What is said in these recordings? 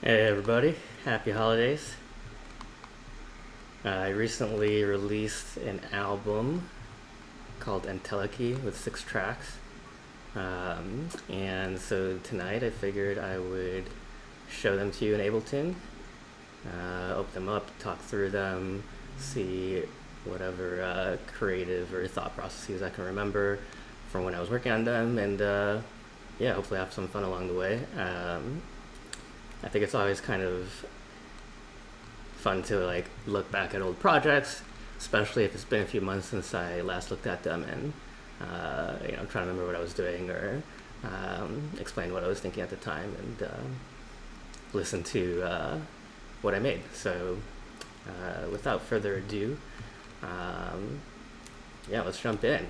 Hey everybody, happy holidays. I recently released an album called Entelechy with 6 tracks. And so tonight I figured I would show them to you in Ableton, open them up, talk through them, see whatever creative or thought processes I can remember from when I was working on them, and yeah, hopefully have some fun along the way. I think it's always kind of fun to like look back at old projects, especially if it's been a few months since I last looked at them, and I'm trying to remember what I was doing or explain what I was thinking at the time, and listen to what I made. So without further ado, yeah, let's jump in.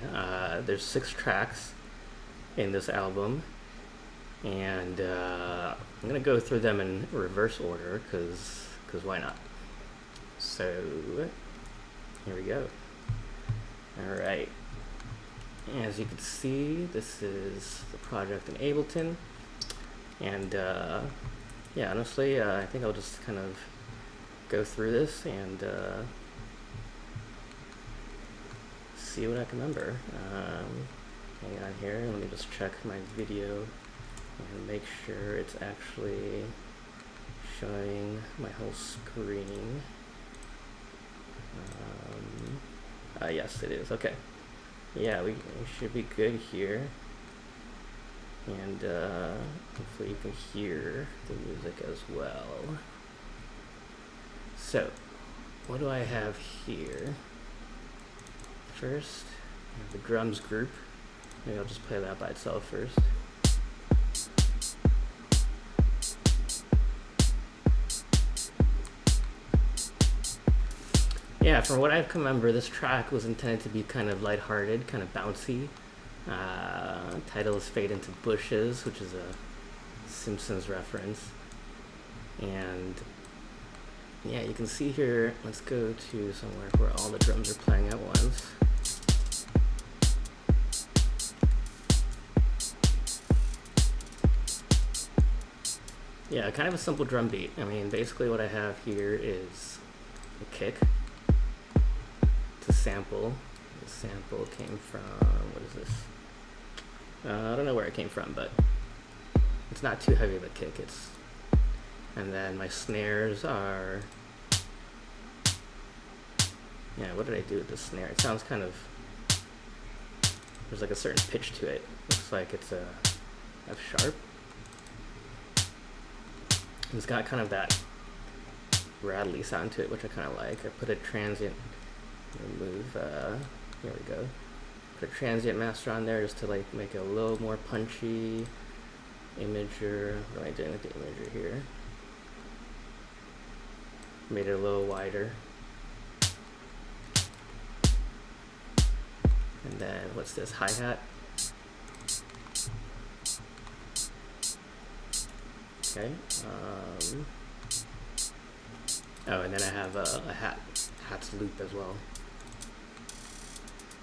There's 6 tracks in this album, and I'm gonna go through them in reverse order because why not? So here we go. All right. As you can see, this is the project in Ableton, and yeah, honestly, I think I'll just kind of go through this and see what I can remember. Hang on here, let me just check my video and make sure it's actually showing my whole screen. Yes, it is. Okay. Yeah, we should be good here. And hopefully you can hear the music as well. So, what do I have here? First, I have the drums group. Maybe I'll just play that by itself first. Yeah, from what I can remember, this track was intended to be kind of lighthearted, kind of bouncy. Title is Fade into Bushes, which is a Simpsons reference. And yeah, you can see here, let's go to somewhere where all the drums are playing at once. Yeah, kind of a simple drum beat. I mean, basically what I have here is a kick to sample. The sample came from, what is this? I don't know where it came from, but it's not too heavy of a kick. And then my snares are, yeah, what did I do with the snare? It sounds kind of, there's like a certain pitch to it. Looks like it's a F sharp. It's got kind of that rattly sound to it, which I kind of like. I put a transient, remove, here we go. Put a transient master on there just to like make it a little more punchy. Imager, what am I doing with the imager here? Made it a little wider. And then what's this, hi-hat? Okay. Oh, and then I have a hat's loop as well.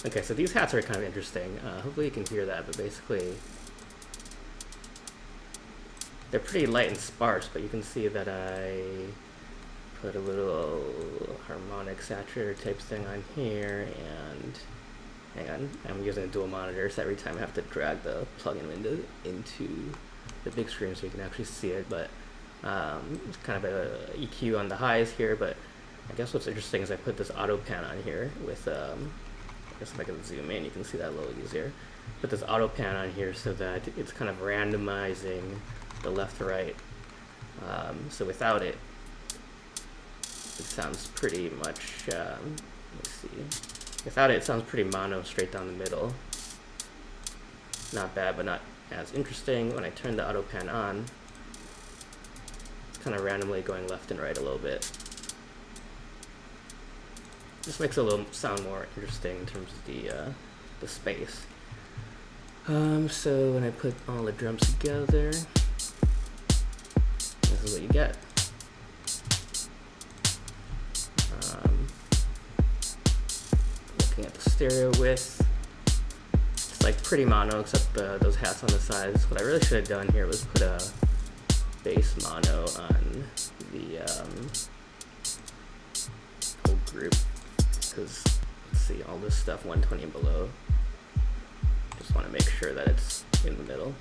Okay, so these hats are kind of interesting. Hopefully you can hear that, but basically they're pretty light and sparse, but you can see that I put a little harmonic saturator type thing on here, and hang on, I'm using a dual monitor, so every time I have to drag the plugin window into the big screen so you can actually see it, but it's kind of a EQ on the highs here. But I guess what's interesting is I put this auto pan on here with I guess if I can zoom in you can see that a little easier. Put this auto pan on here so that it's kind of randomizing the left to right, so without it sounds pretty much let's see, without it sounds pretty mono straight down the middle. Not bad, but not as interesting. When I turn the auto pan on, it's kind of randomly going left and right a little bit. Just makes it a little sound more interesting in terms of the space. So when I put all the drums together, this is what you get. Looking at the stereo width, it's like pretty mono except those hats on the sides. What I really should have done here was put a bass mono on the whole group, because let's see, all this stuff 120 and below. Just want to make sure that it's in the middle.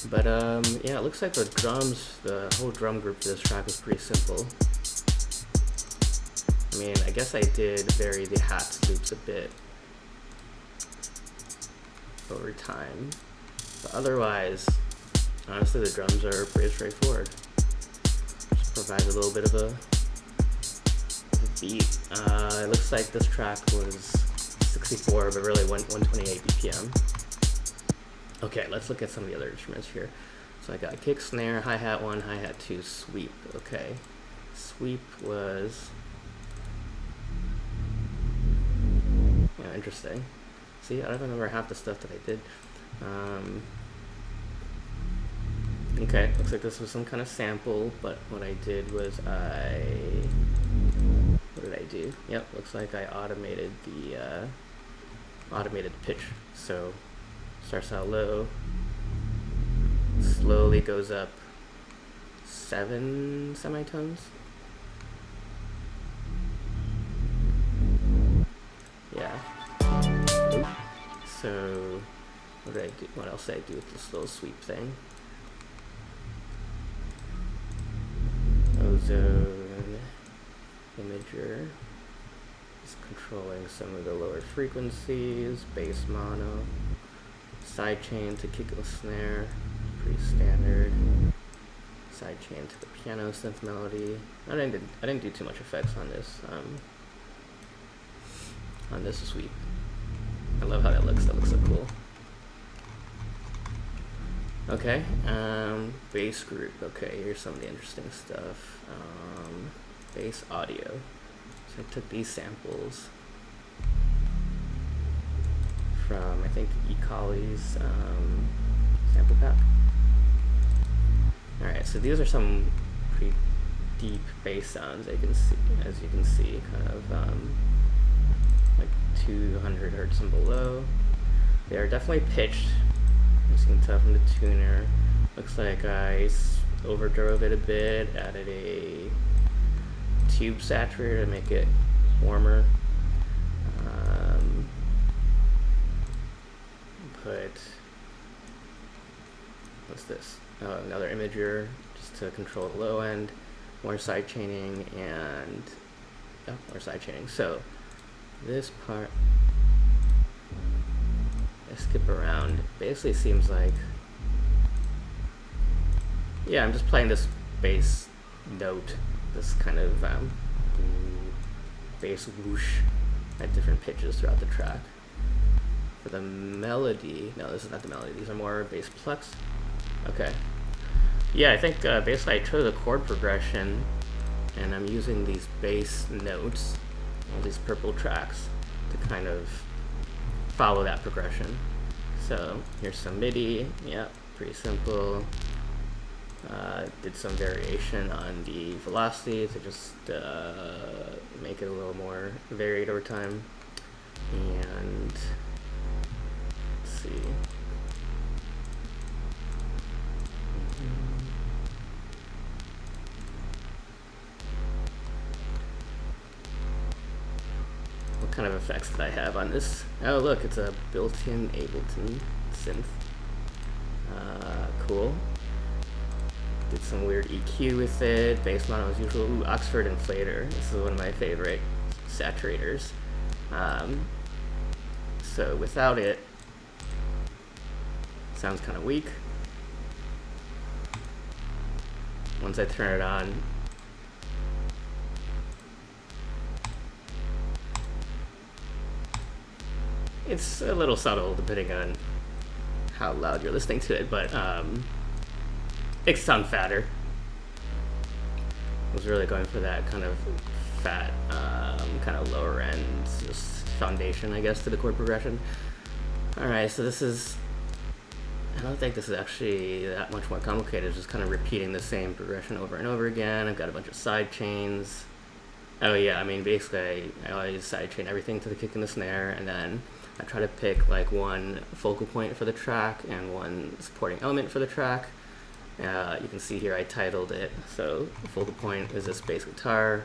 But yeah, it looks like the drums, the whole drum group for this track was pretty simple. I mean, I guess I did vary the hats loops a bit over time, but otherwise, honestly, the drums are pretty straightforward. Just provides a little bit of a beat. It looks like this track was 64, but really 128 BPM. Okay, let's look at some of the other instruments here. So I got kick, snare, hi-hat 1, hi-hat 2, sweep. Okay, sweep was, yeah, interesting. See, I don't remember half the stuff that I did. Okay, looks like this was some kind of sample, but what I did was what did I do? Yep, looks like I automated the pitch. So starts out low, slowly goes up 7 semitones. Yeah. Oop. So what did I do? What else did I do with this little sweep thing? Ozone imager is controlling some of the lower frequencies, bass mono, sidechain to kick and snare, pretty standard. Sidechain to the piano synth melody. I didn't do too much effects on this sweep. I love how that looks. That looks so cool. Okay, bass group. Okay, here's some of the interesting stuff. Bass audio. So I took these samples from, I think, Entelechy's sample pack. Alright, so these are some pretty deep bass sounds as you can see, kind of like 200 hertz and below. They are definitely pitched, as you can tell from the tuner. Looks like I overdrove it a bit, added a tube saturator to make it warmer. Put, what's this? Oh, another imager just to control the low end, more side chaining, and more side chaining. So this part, I skip around. Basically seems like, yeah, I'm just playing this bass note, this kind of bass whoosh at different pitches throughout the track. For the melody, no, this is not the melody, these are more bass plucks. Okay. Yeah, I think basically I chose a chord progression and I'm using these bass notes, all these purple tracks, to kind of follow that progression. So here's some MIDI, yeah, pretty simple. Did some variation on the velocity to just make it a little more varied over time. And let's see. What kind of effects did I have on this? Oh, look, it's a built-in Ableton synth. Cool. Did some weird EQ with it, bass mono as usual. Ooh, Oxford Inflator. This is one of my favorite saturators. So without it, sounds kind of weak. Once I turn it on, it's a little subtle depending on how loud you're listening to it, but it sounds fatter. I was really going for that kind of fat, kind of lower end just foundation, I guess, to the chord progression. Alright, so this is, I don't think this is actually that much more complicated. It's just kind of repeating the same progression over and over again. I've got a bunch of side chains. Oh yeah, I mean, basically I always side chain everything to the kick and the snare, and then I try to pick like one focal point for the track and one supporting element for the track. You can see here I titled it. So the focal point is this bass guitar.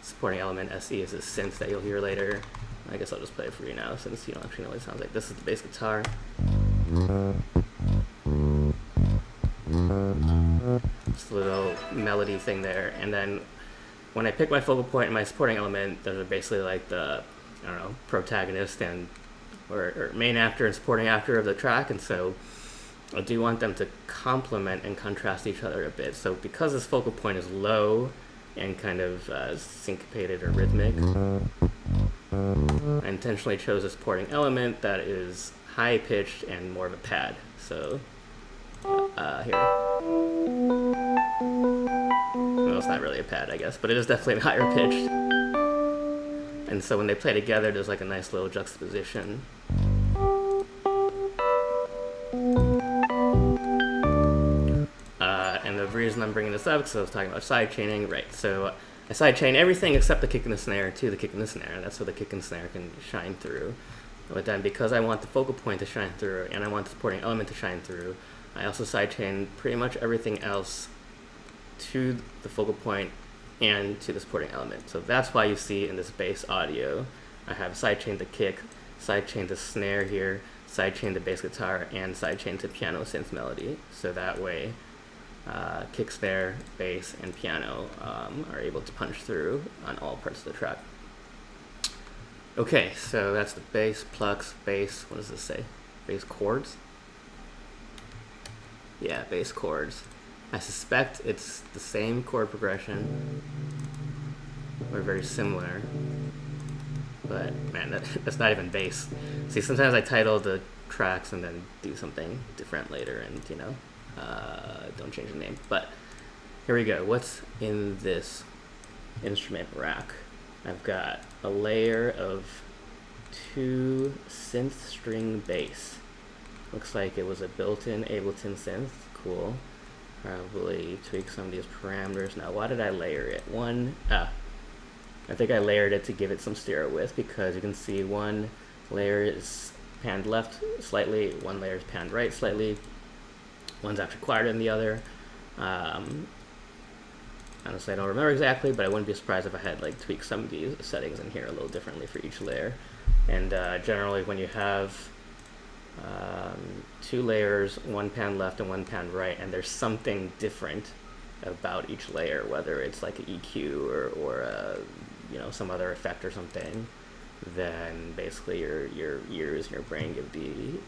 Supporting element SE is this synth that you'll hear later. I guess I'll just play it for you now since you don't actually know what it sounds like. This is the bass guitar. Just a little melody thing there. And then when I pick my focal point and my supporting element, those are basically like the, I don't know, protagonist and or main actor and supporting actor of the track, and so I do want them to complement and contrast each other a bit. So because this focal point is low and kind of syncopated or rhythmic, I intentionally chose a supporting element that is high pitched and more of a pad. So here. Well, it's not really a pad, I guess, but it is definitely higher pitched. And so when they play together, there's like a nice little juxtaposition. And the reason I'm bringing this up, because I was talking about sidechaining, right? So I sidechain everything except the kick and the snare to the kick and the snare. That's where the kick and snare can shine through. But then because I want the focal point to shine through and I want the supporting element to shine through, I also sidechain pretty much everything else to the focal point and to the supporting element. So that's why you see in this bass audio, I have sidechained the kick, sidechained the snare here, sidechained the bass guitar, and sidechained the piano synth melody. So that way, kick, snare, bass, and piano are able to punch through on all parts of the track. Okay, so that's the bass, plucks, bass, what does this say? Bass chords? Yeah, bass chords. I suspect it's the same chord progression, or very similar, but man, that's not even bass. See, sometimes I title the tracks and then do something different later and, you know, don't change the name. But here we go. What's in this instrument rack? I've got a layer of 2 synth string bass. Looks like it was a built-in Ableton synth. Cool. Probably tweak some of these parameters. Now, why did I layer it? I think I layered it to give it some stereo width, because you can see one layer is panned left slightly, one layer is panned right slightly, one's actually quieter than the other. Honestly, I don't remember exactly, but I wouldn't be surprised if I had like tweaked some of these settings in here a little differently for each layer. And generally when you have 2 layers, one pan left and one pan right, and there's something different about each layer, whether it's like an EQ or you know, some other effect or something, then basically your ears and your brain give the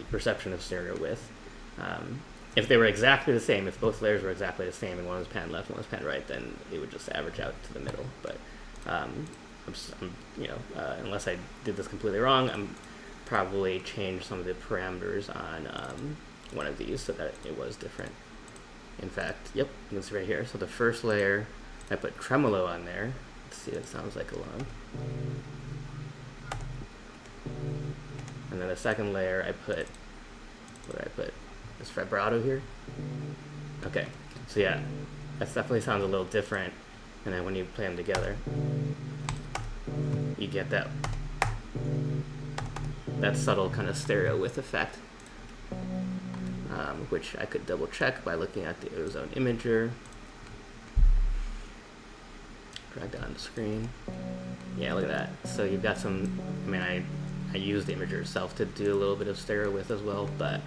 perception of stereo width. If they were exactly the same, if both layers were exactly the same and one was pan left and one was pan right, then it would just average out to the middle. But you know, unless I did this completely wrong, I'm probably changed some of the parameters on one of these so that it was different. In fact, yep, you can see right here. So the first layer, I put tremolo on there. Let's see what it sounds like alone. And then the second layer, I put, what did I put? This vibrato here. Okay, so yeah, that definitely sounds a little different. And then when you play them together, you get that subtle kind of stereo width effect, which I could double check by looking at the Ozone Imager. Drag that on the screen. Yeah, look at that. So you've got some, I mean, I used the Imager itself to do a little bit of stereo width as well, but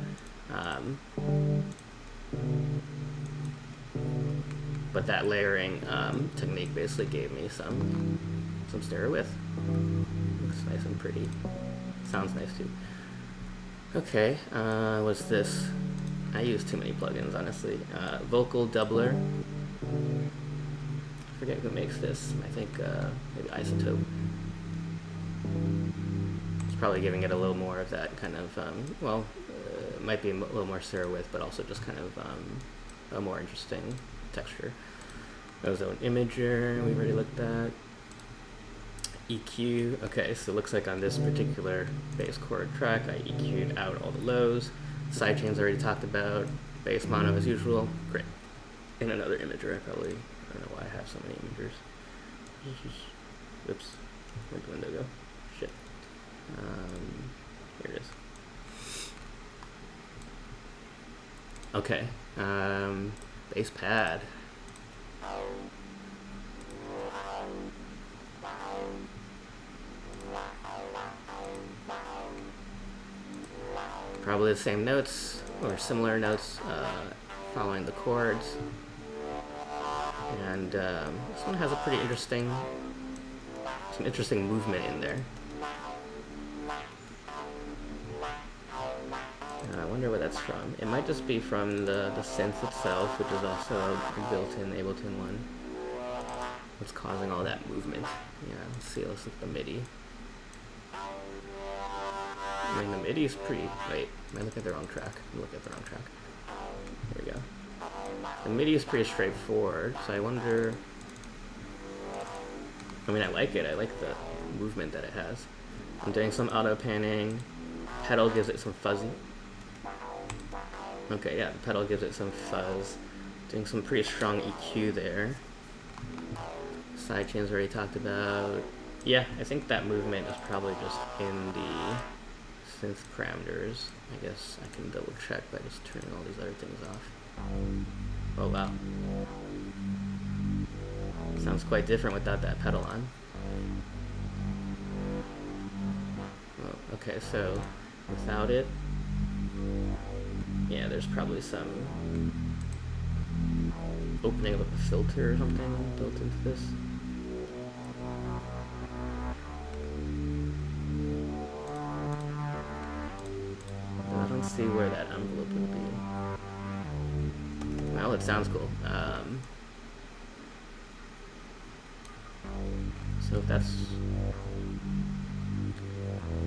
that layering technique basically gave me some stereo width. Looks nice and pretty. Sounds nice too. Okay, what's this? I use too many plugins, honestly. Vocal Doubler. I forget who makes this. I think maybe Isotope. It's probably giving it a little more of that kind of, it might be a little more stereo width, but also just kind of a more interesting texture. Ozone Imager, we already looked at. EQ, okay, so it looks like on this particular bass chord track, I EQ'd out all the lows. Sidechains already talked about. Bass mono as usual. Great. In another imager, I don't know why I have so many imagers. Oops, where'd the window go? Shit. Here it is. Okay. Bass pad. Probably the same notes or similar notes following the chords. And this one has a pretty interesting, some interesting movement in there. I wonder where that's from. It might just be from the synth itself, which is also a built-in Ableton one. What's causing all that movement? Yeah, let's see, let's look at the MIDI. I mean, the MIDI is pretty... Wait, am I looking at the wrong track? I'm looking at the wrong track. There we go. The MIDI is pretty straightforward, so I wonder... I mean, I like it. I like the movement that it has. I'm doing some auto-panning. Pedal gives it some fuzzy. Okay, yeah, the pedal gives it some fuzz. Doing some pretty strong EQ there. Sidechains already talked about. Yeah, I think that movement is probably just in the synth parameters. I guess I can double check by just turning all these other things off. Oh wow. Sounds quite different without that pedal on. Oh, okay, so without it, yeah, there's probably some opening of a filter or something built into this. I don't see where that envelope would be. Well, it sounds cool. So if that's...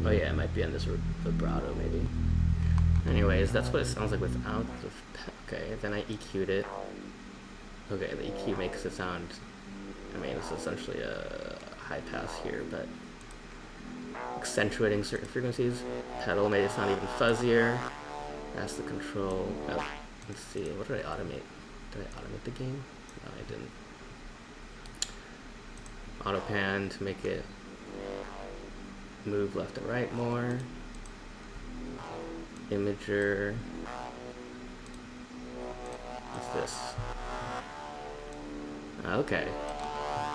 Oh yeah, it might be on this vibrato maybe. Anyways, that's what it sounds like without the... Okay, then I EQ'd it. Okay, the EQ makes it sound... I mean, it's essentially a high pass here, but... accentuating certain frequencies. Pedal made it sound even fuzzier. That's the control. Oh, let's see, what did I automate? Did I automate the gain? No, I didn't. Auto pan to make it move left and right more. Imager. What's this? Okay.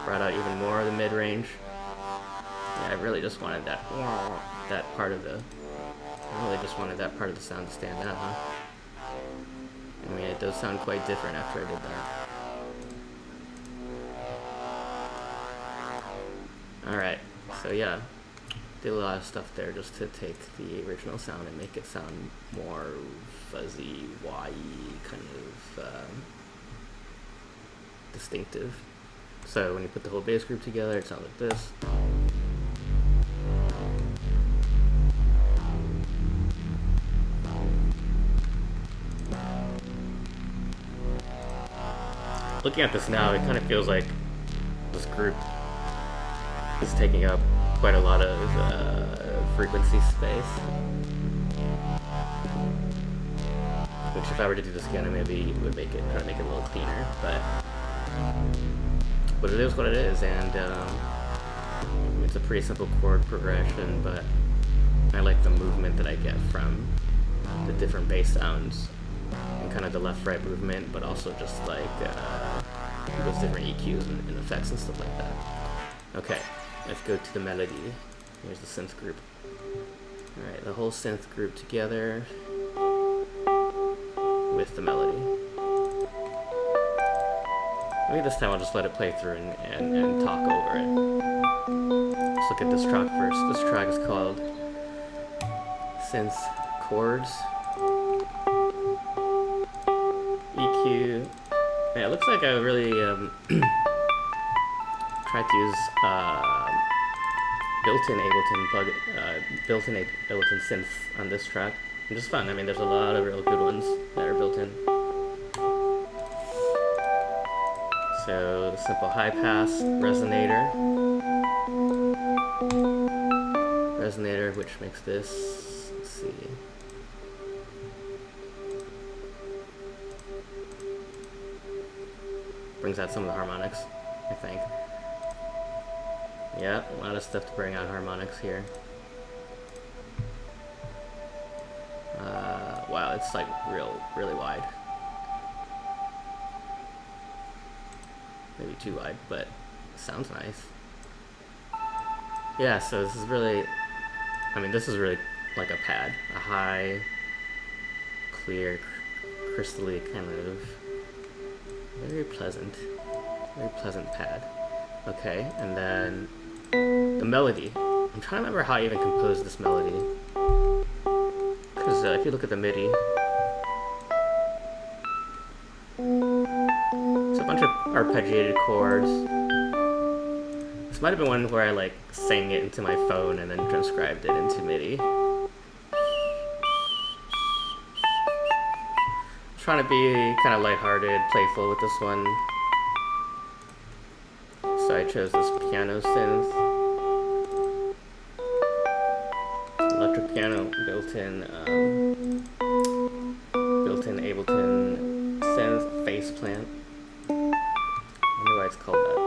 Brought out even more of the mid-range. Yeah, I really just wanted that part of the... I really just wanted that part of the sound to stand out, huh? I mean, it does sound quite different after I did that. Alright, so yeah, did a lot of stuff there just to take the original sound and make it sound more fuzzy, wah-y, kind of distinctive. So when you put the whole bass group together, it sounds like this. Looking at this now, it kind of feels like this group is taking up quite a lot of frequency space. Which, if I were to do this again, maybe would make it try to make it a little cleaner. But it is what it is, and it's a pretty simple chord progression. But I like the movement that I get from the different bass sounds and kind of the left-right movement, but also just like those different EQs and effects and stuff like that. Okay. Let's go to the melody. Here's the synth group. Alright, the whole synth group together with the melody. Maybe this time I'll just let it play through and talk over it. Let's look at this track first. This track is called Synth Chords. EQ. Yeah, it looks like I really tried to use built-in Ableton synths on this track. Which is fun. I mean, there's a lot of real good ones that are built in. So, simple high pass resonator. Resonator, which makes this, let's see. Brings out some of the harmonics, I think. Yeah, a lot of stuff to bring out harmonics here. wow, it's like really wide. Maybe too wide, but it sounds nice. Yeah, so this is really, I mean, this is really like a pad. A high, clear, crystally kind of very pleasant pad. Okay, and then the melody. I'm trying to remember how I even composed this melody. Because if you look at the MIDI, it's a bunch of arpeggiated chords. This might have been one where I like sang it into my phone and then transcribed it into MIDI. Trying to be kind of lighthearted, playful with this one. So I chose this piano synth. Electric piano, built-in Ableton synth, face plant. I wonder why it's called that.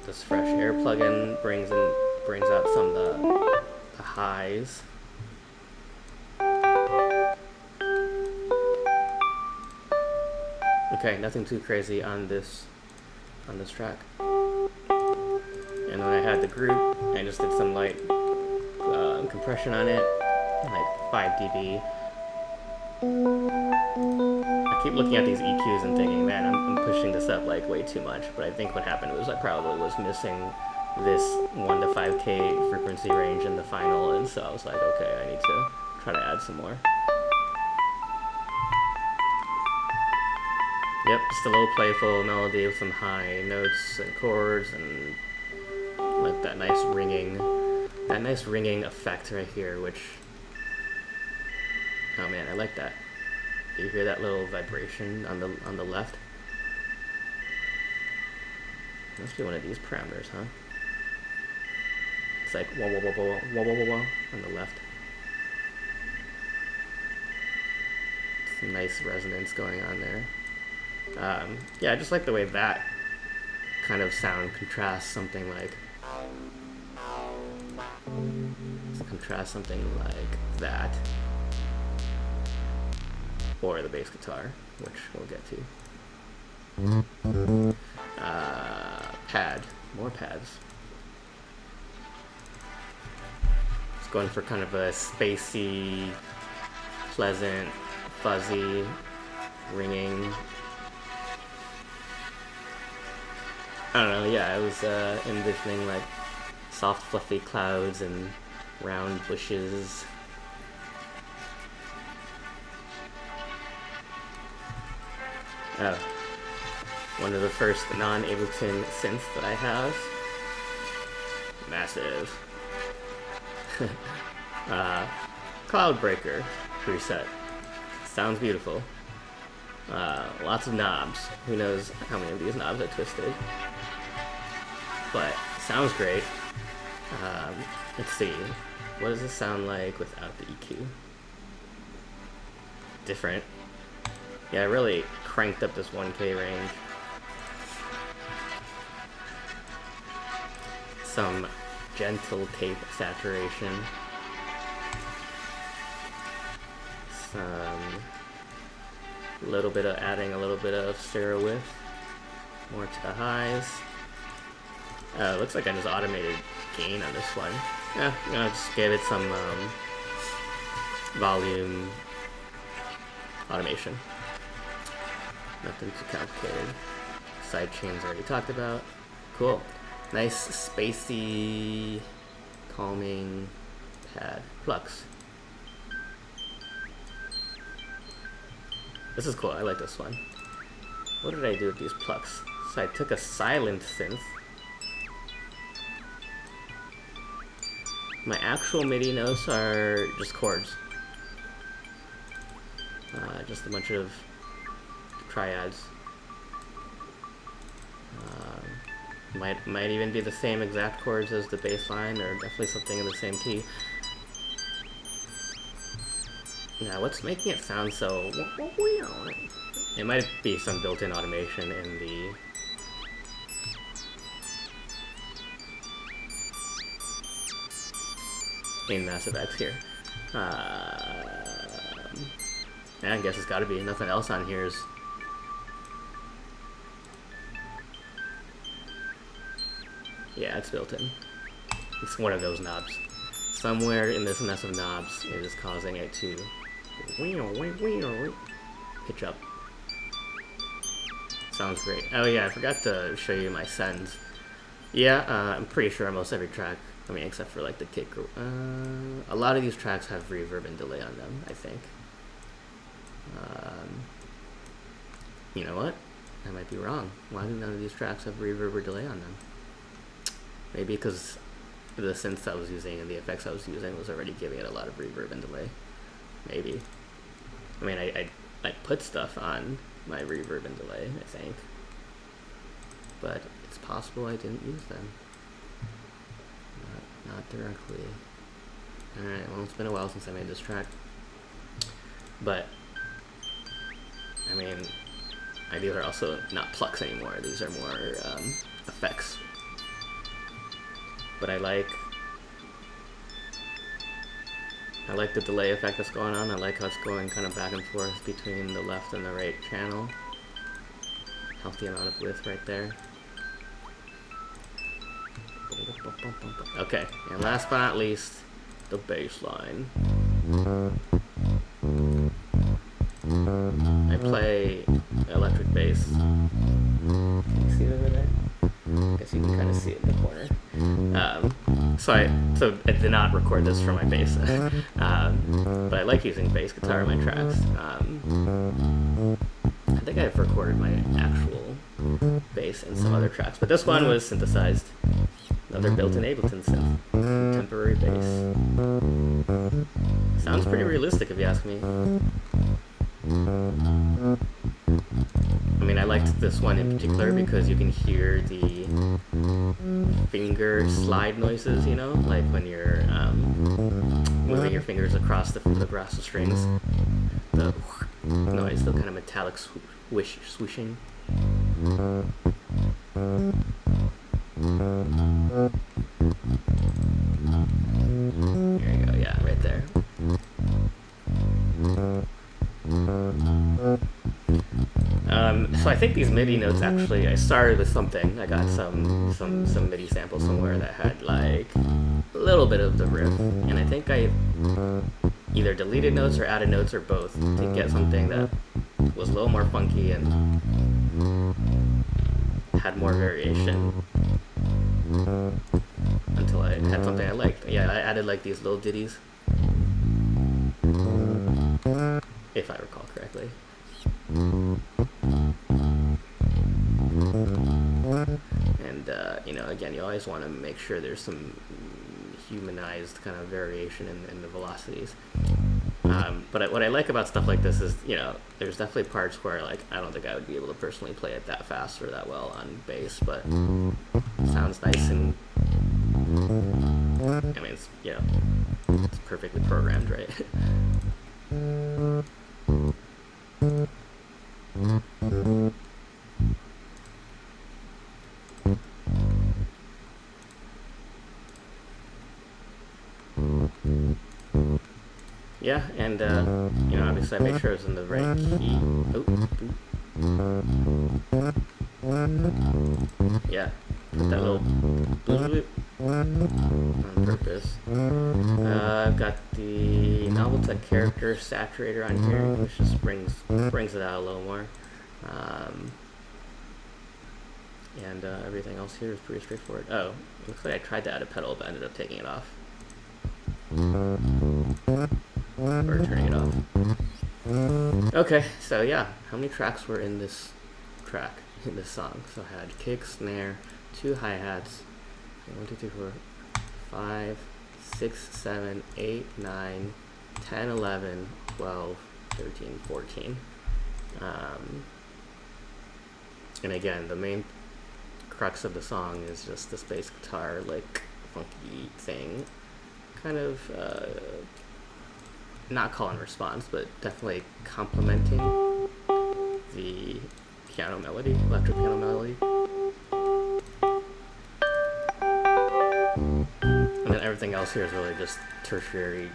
This fresh air plugin brings out some of the highs. Okay, nothing too crazy on this track. And then I had the group. I just did some light compression on it, like 5 dB. I keep looking at these EQs and thinking, man, I'm pushing this up like way too much. But I think what happened was I probably was missing this 1 to 5K frequency range in the final, and so I was like, okay, I need to try to add some more. Yep, just a little playful melody with some high notes and chords and like that nice ringing effect right here, which, oh man, I like that. Do you hear that little vibration on the left? Must be one of these parameters, huh? It's like wah wah wah wah wah wah wah wah on the left. Some nice resonance going on there. Yeah, I just like the way that kind of sound contrasts something like that, or the bass guitar, which we'll get to. Pad, more pads. It's going for kind of a spacey, pleasant, fuzzy, ringing. I don't know, yeah, I was envisioning like soft fluffy clouds and round bushes. Oh, one of the first non-Ableton synths that I have. Massive. Cloudbreaker preset. Sounds beautiful. Lots of knobs. Who knows how many of these knobs I twisted. But sounds great. Let's see. What does this sound like without the EQ? Different. Yeah, I really cranked up this 1K range. Some gentle tape saturation. Some little bit of adding a little bit of stereo width. More to the highs. Looks like I just automated gain on this one. Yeah, I just gave it some volume automation. Nothing too complicated. Side chains already talked about. Cool. Nice, spacey, calming pad. Flux. This is cool. I like this one. What did I do with these plucks? So I took a silent synth. My actual MIDI notes are just chords. Just a bunch of triads. Might even be the same exact chords as the bass line, or definitely something in the same key. Now, what's making it sound so... It might be some built-in automation in the... in Mass Effect here. Yeah, I guess it's got to be. Nothing else on here is. Yeah, it's built in. It's one of those knobs. Somewhere in this mess of knobs, it is causing it to pitch up. Sounds great. Oh yeah, I forgot to show you my sends. Yeah, I'm pretty sure almost every track, I mean, except for like the kick. A lot of these tracks have reverb and delay on them, I think. You know what? I might be wrong. Why do none of these tracks have reverb or delay on them? Maybe because the synths I was using and the effects I was using was already giving it a lot of reverb and delay. Maybe. I mean, I put stuff on my reverb and delay, I think. But it's possible I didn't use them. Not directly. Alright, well, it's been a while since I made this track. But, I mean, these are also not plucks anymore. These are more effects. But I like the delay effect that's going on. I like how it's going kind of back and forth between the left and the right channel. Healthy amount of width right there. Okay, and last but not least, the bass line. I play electric bass. Can you see it over there? I guess you can kind of see it in the corner. So I did not record this for my bass, but I like using bass guitar in my tracks. I think I've recorded my actual bass in some other tracks, but this one was synthesized. Another built-in Ableton synth, contemporary bass. Sounds pretty realistic if you ask me. I mean, I liked this one in particular because you can hear the finger slide noises, you know, like when you're moving your fingers across the strings. The noise, the kind of metallic swooshing. There you go, yeah, right there. So I think these MIDI notes actually, I started with something. I got some MIDI samples somewhere that had like a little bit of the riff, and I think I either deleted notes or added notes or both to get something that was a little more funky and had more variation until I had something I liked. Yeah, I added like these little ditties, if I recall correctly. And you know, again, you always want to make sure there's some humanized kind of variation in the velocities. But what I like about stuff like this is, you know, there's definitely parts where like I don't think I would be able to personally play it that fast or that well on bass, but it sounds nice, and I mean, it's, you know, it's perfectly programmed, right? Yeah, and you know, obviously I made sure it was in the right key. Yeah, put that little bloop on purpose. I've got the Noveltech character saturator on here, which just brings it out a little more. And everything else here is pretty straightforward. Oh, looks like I tried to add a pedal, but ended up taking it off. Or turning it off. Okay, so yeah, how many tracks were in this track, in this song? So I had kick, snare, 2 hi-hats, 1, 2, 3, 4, 5, 6, 7, 8, 9, 10, 11, 12, 13, 14. And again, the main crux of the song is just this bass guitar, like, funky thing. Kind of, not call and response, but definitely complementing the piano melody, electric piano melody. And then everything else here is really just tertiary,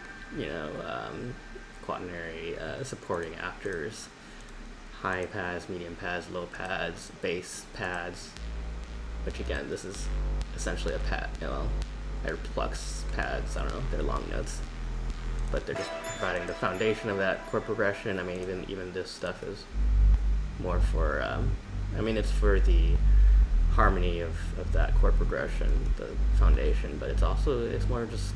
quaternary supporting actors. High pads, medium pads, low pads, bass pads, which again, this is essentially a pad, they're plucks pads, I don't know, they're long notes, but they're just providing the foundation of that chord progression. I mean, even this stuff is more for, it's for the harmony of that chord progression, the foundation, but it's more just,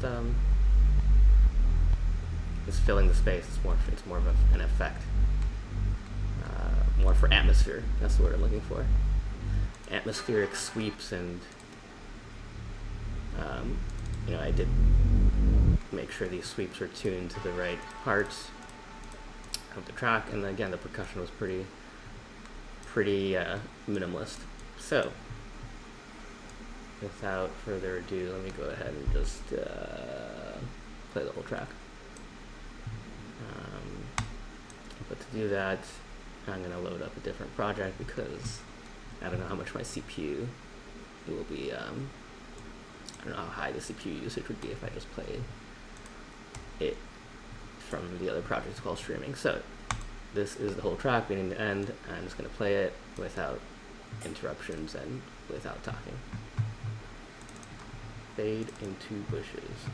it's filling the space, it's more of an effect. More for atmosphere, that's the word I'm looking for. Atmospheric sweeps, and I did make sure these sweeps were tuned to the right parts of the track, and again, the percussion was pretty minimalist. So, without further ado, let me go ahead and just play the whole track. But to do that, I'm going to load up a different project because I don't know how much my CPU will be, I don't know how high the CPU usage would be if I just played it from the other project called streaming. So this is the whole track, beginning to end. I'm just going to play it without interruptions and without talking. Fade into bushes.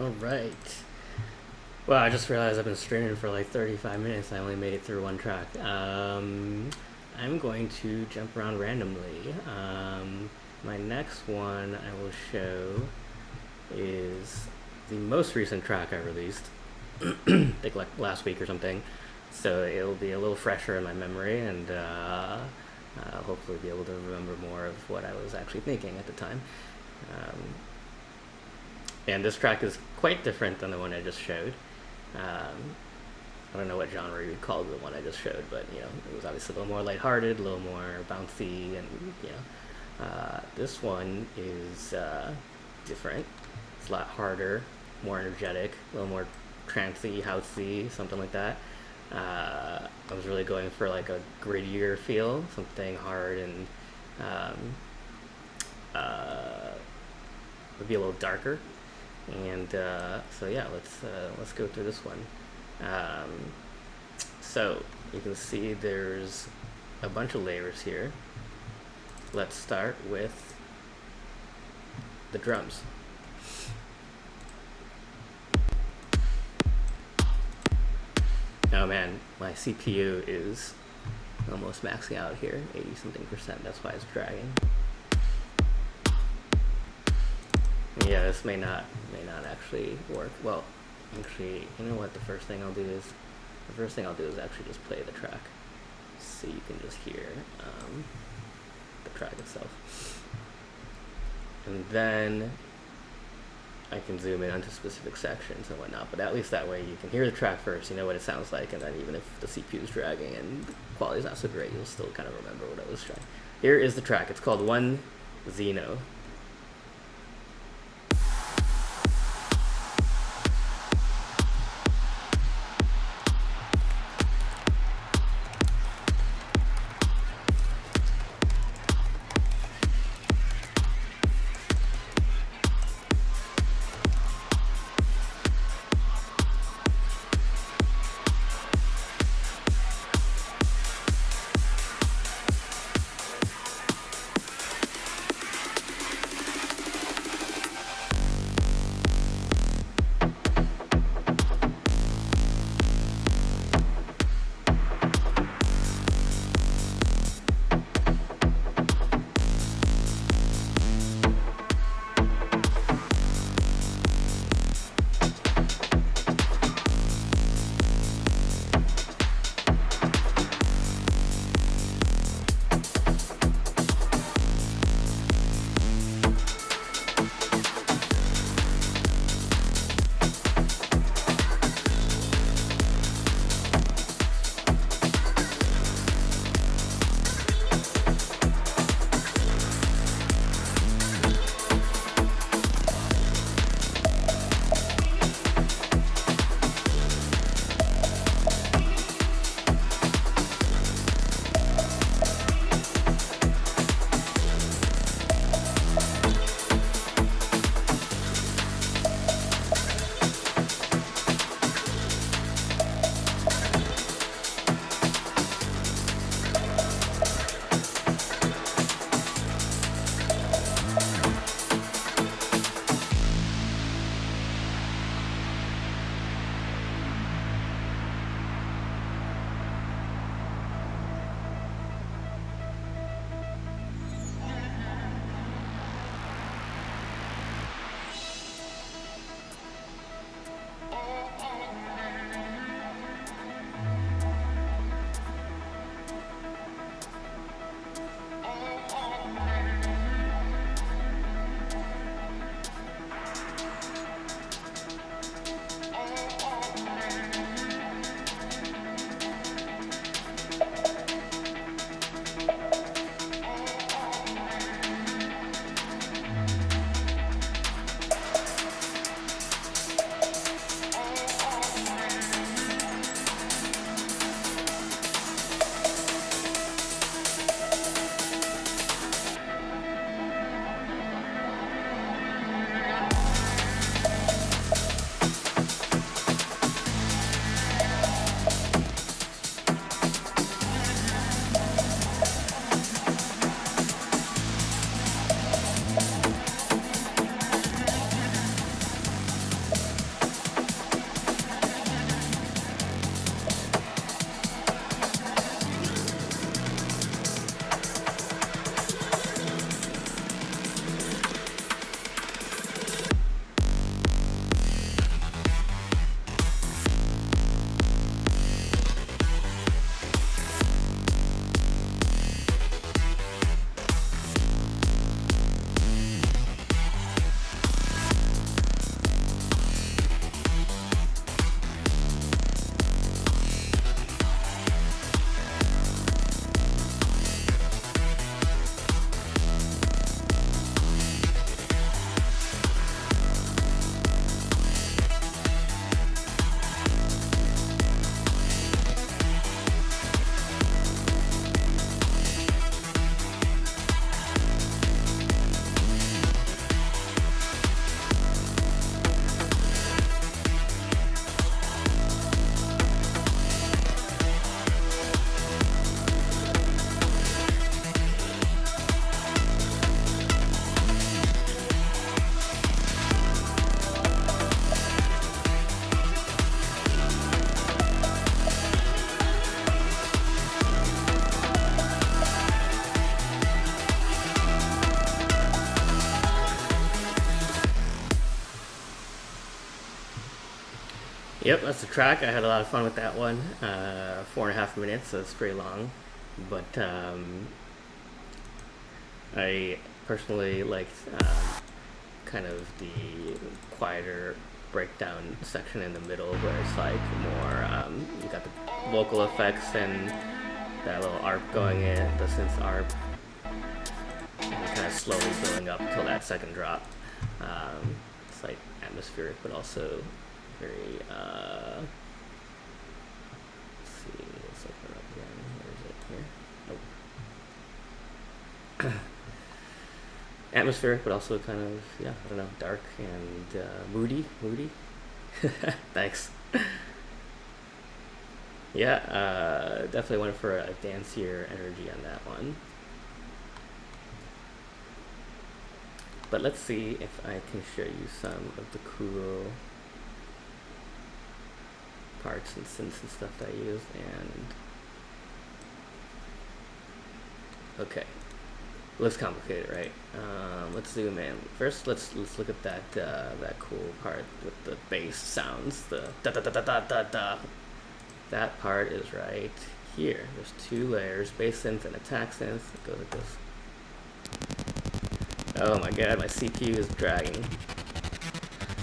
Alright. Well, I just realized I've been streaming for like 35 minutes. I only made it through one track. I'm going to jump around randomly. My next one I will show is the most recent track I released. I think like last week or something. So it'll be a little fresher in my memory, and hopefully be able to remember more of what I was actually thinking at the time. And this track is quite different than the one I just showed. I don't know what genre you'd call the one I just showed, but you know, it was obviously a little more lighthearted, a little more bouncy, and you know, this one is different. It's a lot harder, more energetic, a little more trancey, housey, something like that. I was really going for like a grittier feel, something hard and would be a little darker. And so yeah, let's go through this one. So you can see there's a bunch of layers here. Let's start with the drums. Oh man, my CPU is almost maxing out here, 80 something%. That's why it's dragging. Yeah, this may not actually work. Well, actually, you know what? The first thing I'll do is actually just play the track, so you can just hear the track itself, and then I can zoom in onto specific sections and whatnot. But at least that way you can hear the track first, you know what it sounds like, and then even if the CPU is dragging and the quality's not so great, you'll still kind of remember what I was trying. Here is the track. It's called One Xeno. Yep, that's the track. I had a lot of fun with that one. 4.5 minutes, so it's pretty long. But I personally liked kind of the quieter breakdown section in the middle where it's like more, you got the vocal effects and that little arp going in, the synth arp, and kind of slowly building up till that second drop. It's like atmospheric, but also very, let's see, let's open it up again. Where is it? Here? Nope. Atmospheric, but also kind of, yeah, I don't know, dark and moody. Thanks. Yeah, definitely went for a dancier energy on that one. But let's see if I can show you some of the cool parts and synths and stuff that I used. And okay, looks complicated, right? Let's zoom in. First, let's look at that that cool part with the bass sounds. The da da da da da da da. That part is right here. There's two layers: bass synth and attack synth. It goes like this. Oh my god, my CPU is dragging.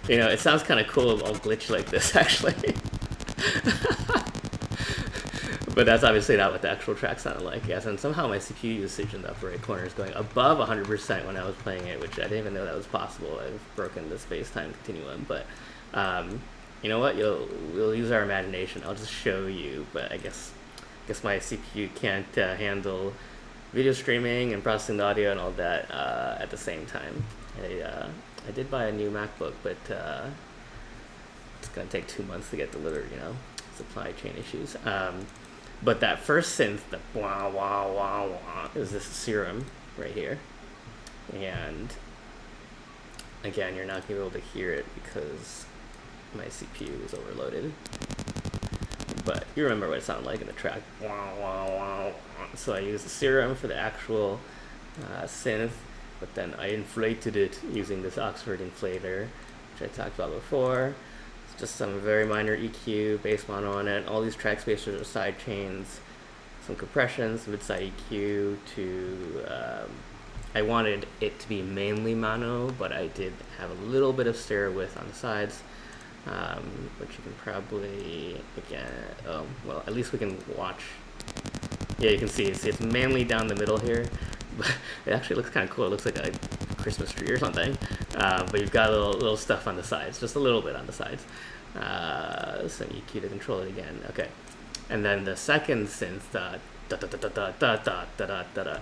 You know, it sounds kind of cool all glitch like this, actually. But that's obviously not what the actual track sounded like. Yes, and somehow my CPU usage in the upper right corner is going above 100% when I was playing it, which I didn't even know that was possible. I've broken the space-time continuum, but you know what? We'll use our imagination. I'll just show you, but I guess my CPU can't handle video streaming and processing the audio and all that at the same time. I did buy a new MacBook, but it's gonna take 2 months to get delivered. You know, supply chain issues. But that first synth, the wah wah wah wah, is this serum right here, and again, you're not gonna be able to hear it because my CPU is overloaded. But you remember what it sounded like in the track. Wah, wah, wah, wah. So I used the serum for the actual synth, but then I inflated it using this Oxford inflator, which I talked about before. It's just some very minor EQ, bass mono on it. All these track spacers are side chains, some compression, some mid-side EQ to... I wanted it to be mainly mono, but I did have a little bit of stereo width on the sides. Which you can probably, again, oh, well, at least we can watch. Yeah, you can see it's mainly down the middle here, but it actually looks kind of cool. It looks like a Christmas tree or something, but you've got little stuff on the sides, just a little bit on the sides. Some EQ to control it again, okay. And then the second synth, da da da da da da da da da da,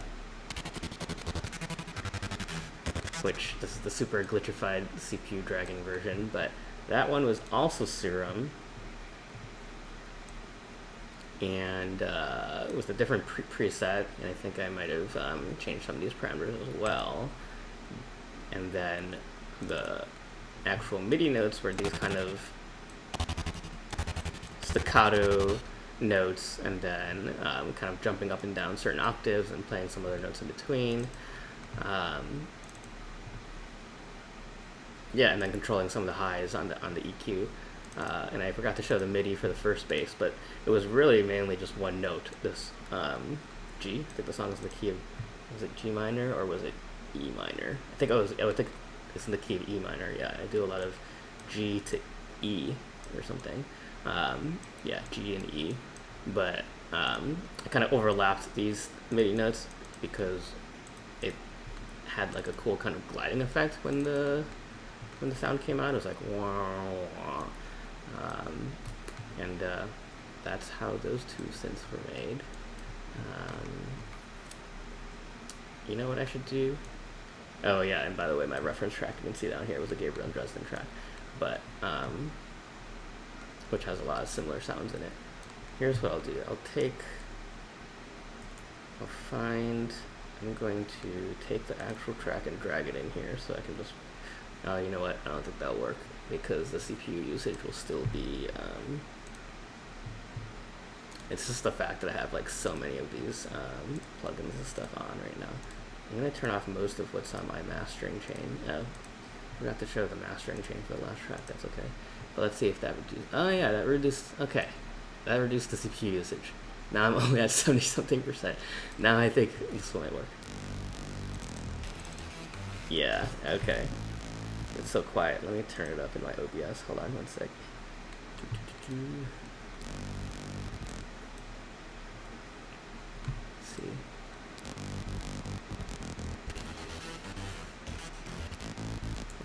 which this is the super glitchified CPU dragging version, but that one was also serum, and with a different preset, and I think I might have changed some of these parameters as well. And then the actual MIDI notes were these kind of staccato notes, and then kind of jumping up and down certain octaves and playing some other notes in between. Yeah, and then controlling some of the highs on the EQ. And I forgot to show the MIDI for the first bass, but it was really mainly just one note. This G. I think the song was in the key of, was it G minor or was it E minor? I think I would think it's in the key of E minor. Yeah, I do a lot of G to E or something. Yeah, G and E, but I kind of overlapped these MIDI notes because it had like a cool kind of gliding effect when the sound came out. It was like wah, wah. And that's how those two synths were made. You know what I should do? Oh yeah, and by the way, my reference track you can see down here was a Gabriel and Dresden track, but which has a lot of similar sounds in it. Here's what I'll do. I'm going to take the actual track and drag it in here so I can just, you know what, I don't think that'll work because the CPU usage will still be, it's just the fact that I have like so many of these plugins and stuff on right now. I'm going to turn off most of what's on my mastering chain. Forgot to show the mastering chain for the last track. That's okay. But let's see if that reduced. Oh yeah, that reduced. Okay, that reduced the CPU usage. Now I'm only at 70-something%. Now I think this might work. Yeah. Okay. It's so quiet. Let me turn it up in my OBS. Hold on one sec. Let's see.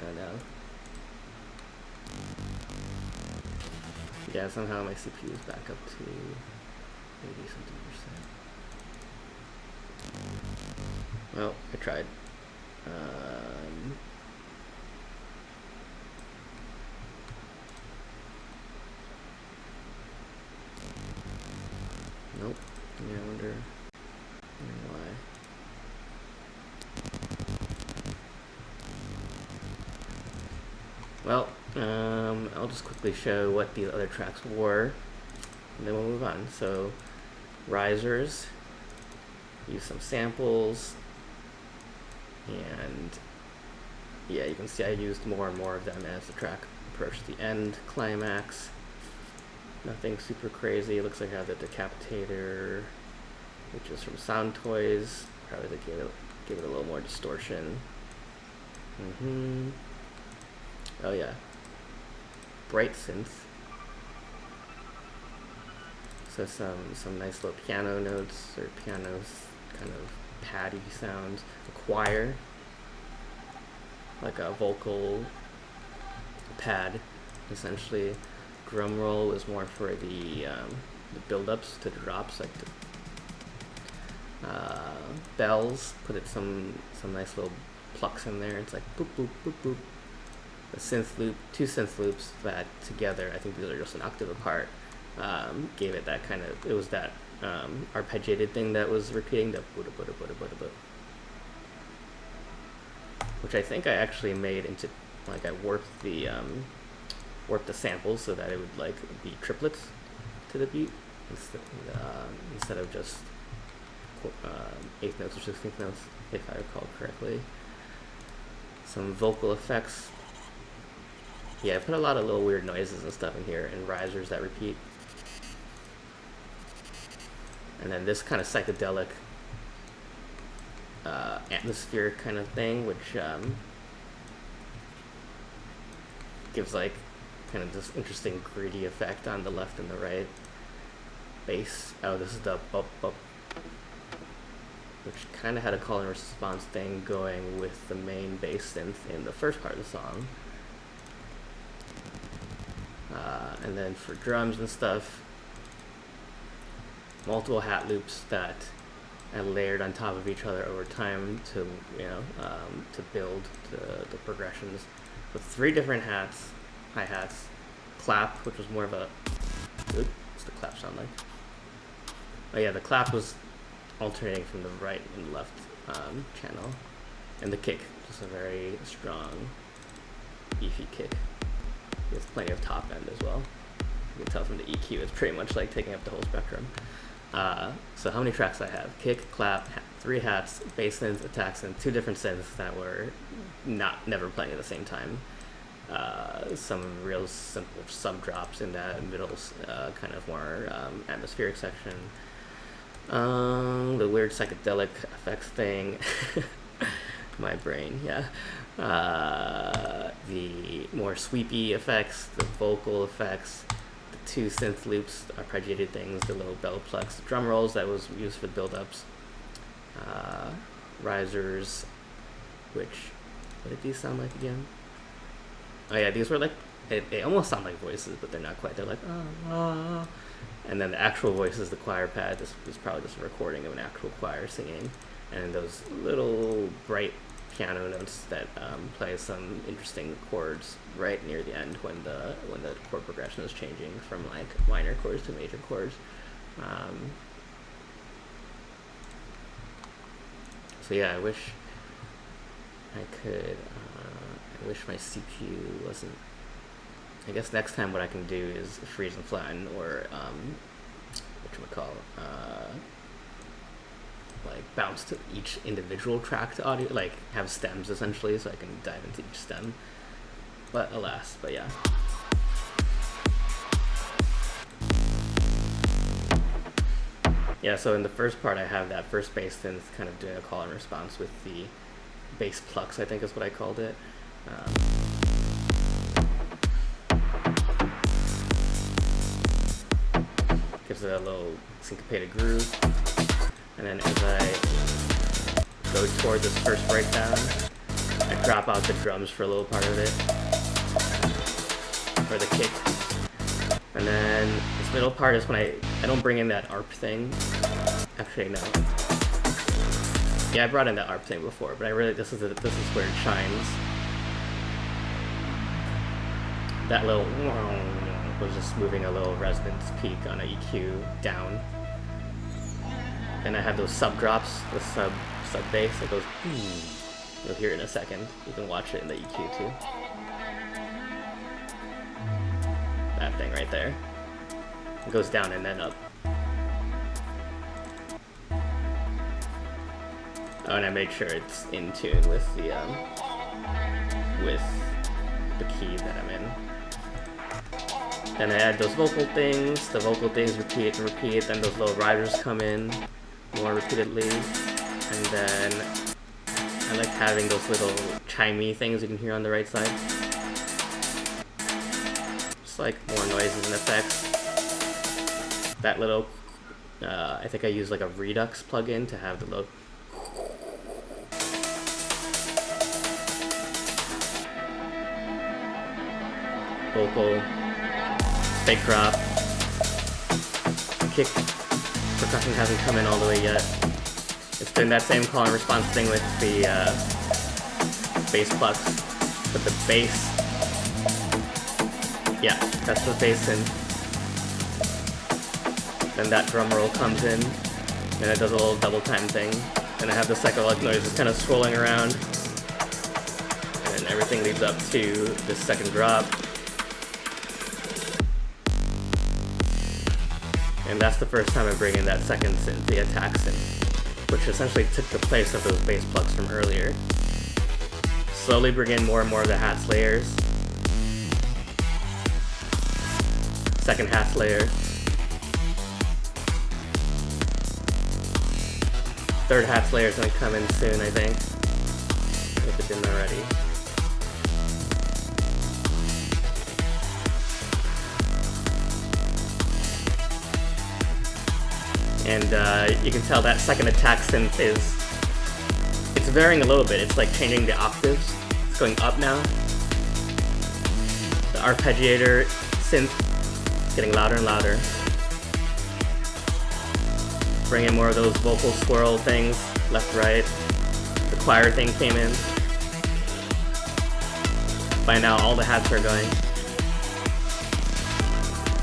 Oh no. Yeah, somehow my CPU is back up to 80-something%. Well, I tried. Nope. Yeah, I wonder why. Well, I'll just quickly show what these other tracks were, and then we'll move on. So, risers, use some samples, and yeah, you can see I used more and more of them as the track approached the end, climax. Nothing super crazy. It looks like I have the decapitator, which is from Sound Toys. Probably to give it a little more distortion. Oh yeah. Bright synth. So some nice little piano notes or pianos, kind of paddy sounds. A choir, like a vocal pad, essentially. Drum roll was more for the build-ups to the drops, like the bells. Put it some nice little plucks in there. It's like boop boop boop boop. The synth loop, 2 synth loops that together, I think these are just an octave apart, gave it that kind of, it was that arpeggiated thing that was repeating the buda buda buda buda buda, which I think I actually made into, like, I warped the samples so that it would like be triplets to the beat instead of just 8th notes or 16th notes, if I recall correctly. Some vocal effects. Yeah, I put a lot of little weird noises and stuff in here, and risers that repeat. And then this kind of psychedelic atmospheric kind of thing, which gives like kind of this interesting gritty effect on the left and the right bass. Oh, this is the bop bop, which kind of had a call and response thing going with the main bass synth in the first part of the song. And then for drums and stuff, multiple hat loops that I layered on top of each other over time to, to build the progressions with 3 different hi-hats, clap, which was more of a, what's the clap sound like? Oh yeah, the clap was alternating from the right and left channel, and the kick, just a very strong, beefy kick. There's plenty of top end as well. You can tell from the EQ, it's pretty much like taking up the whole spectrum. So how many tracks I have? Kick, clap, 3 hats, bass synth, attack synth, 2 different synths that were never playing at the same time. Some real simple sub drops in that middle kind of more atmospheric section. The weird psychedelic effects thing. My brain, yeah. The more sweepy effects, the vocal effects, the 2 synth loops, arpeggiated things, the little bell plucks, the drum rolls that was used for build-ups, risers, which, what did these sound like again? Oh yeah, these were like, they almost sound like voices, but they're not quite. They're like, ah. And then the actual voice is the choir pad. This was probably just a recording of an actual choir singing. And those little bright piano notes that play some interesting chords right near the end when the chord progression is changing from like minor chords to major chords. So yeah, I wish I could. I wish my CPU wasn't. I guess next time what I can do is freeze and flatten, or whatchamacall, like bounce to each individual track to audio, like have stems essentially, so I can dive into each stem. But alas, but yeah. Yeah, so in the first part I have that first bass synth kind of doing a call and response with the bass plucks, I think is what I called it. Gives it a little syncopated groove. And then as I go toward this first breakdown, I drop out the drums for a little part of it, or the kick. And then this middle part is when I don't bring in that ARP thing. Actually, no. Yeah, I brought in that ARP thing before, but this is where it shines. That little was just moving a little resonance peak on an EQ down. And I have those sub drops, the sub bass that goes. You'll hear it in a second. You can watch it in the EQ too. That thing right there. It goes down and then up. Oh, and I made sure it's in tune with the key that I'm in. Then I add those vocal things. The vocal things repeat and repeat. Then those little riders come in more repeatedly. And then I like having those little chimey things you can hear on the right side. Just like more noises and effects. That little, I think I use like a Redux plugin to have the little vocal, fake drop, kick, percussion hasn't come in all the way yet. It's doing that same call and response thing with the bass plucks, but the bass, yeah, that's the bass in. Then that drum roll comes in, and it does a little double time thing. And I have the psychedelic noises kind of swirling around, and then everything leads up to this second drop. And that's the first time I bring in that second synth, the attack synth, which essentially took the place of those bass plucks from earlier. Slowly bring in more and more of the hats layers. Second hats layer. Third hats layer is going to come in soon, I think, if it didn't already. And you can tell that second attack synth it's varying a little bit. It's like changing the octaves. It's going up now. The arpeggiator synth is getting louder and louder. Bring in more of those vocal swirl things, left, right. The choir thing came in. By now all the hats are going.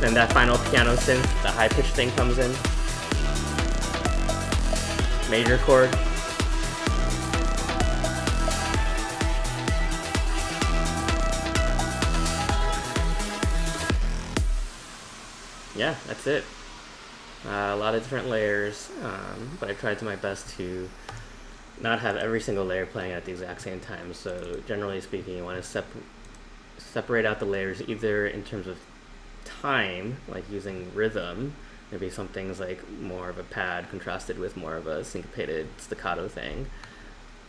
Then that final piano synth, the high pitch thing comes in. Major chord. Yeah, that's it. A lot of different layers, but I tried to my best to not have every single layer playing at the exact same time. So generally speaking, you want to separate out the layers either in terms of time, like using rhythm. Maybe some things like more of a pad contrasted with more of a syncopated staccato thing,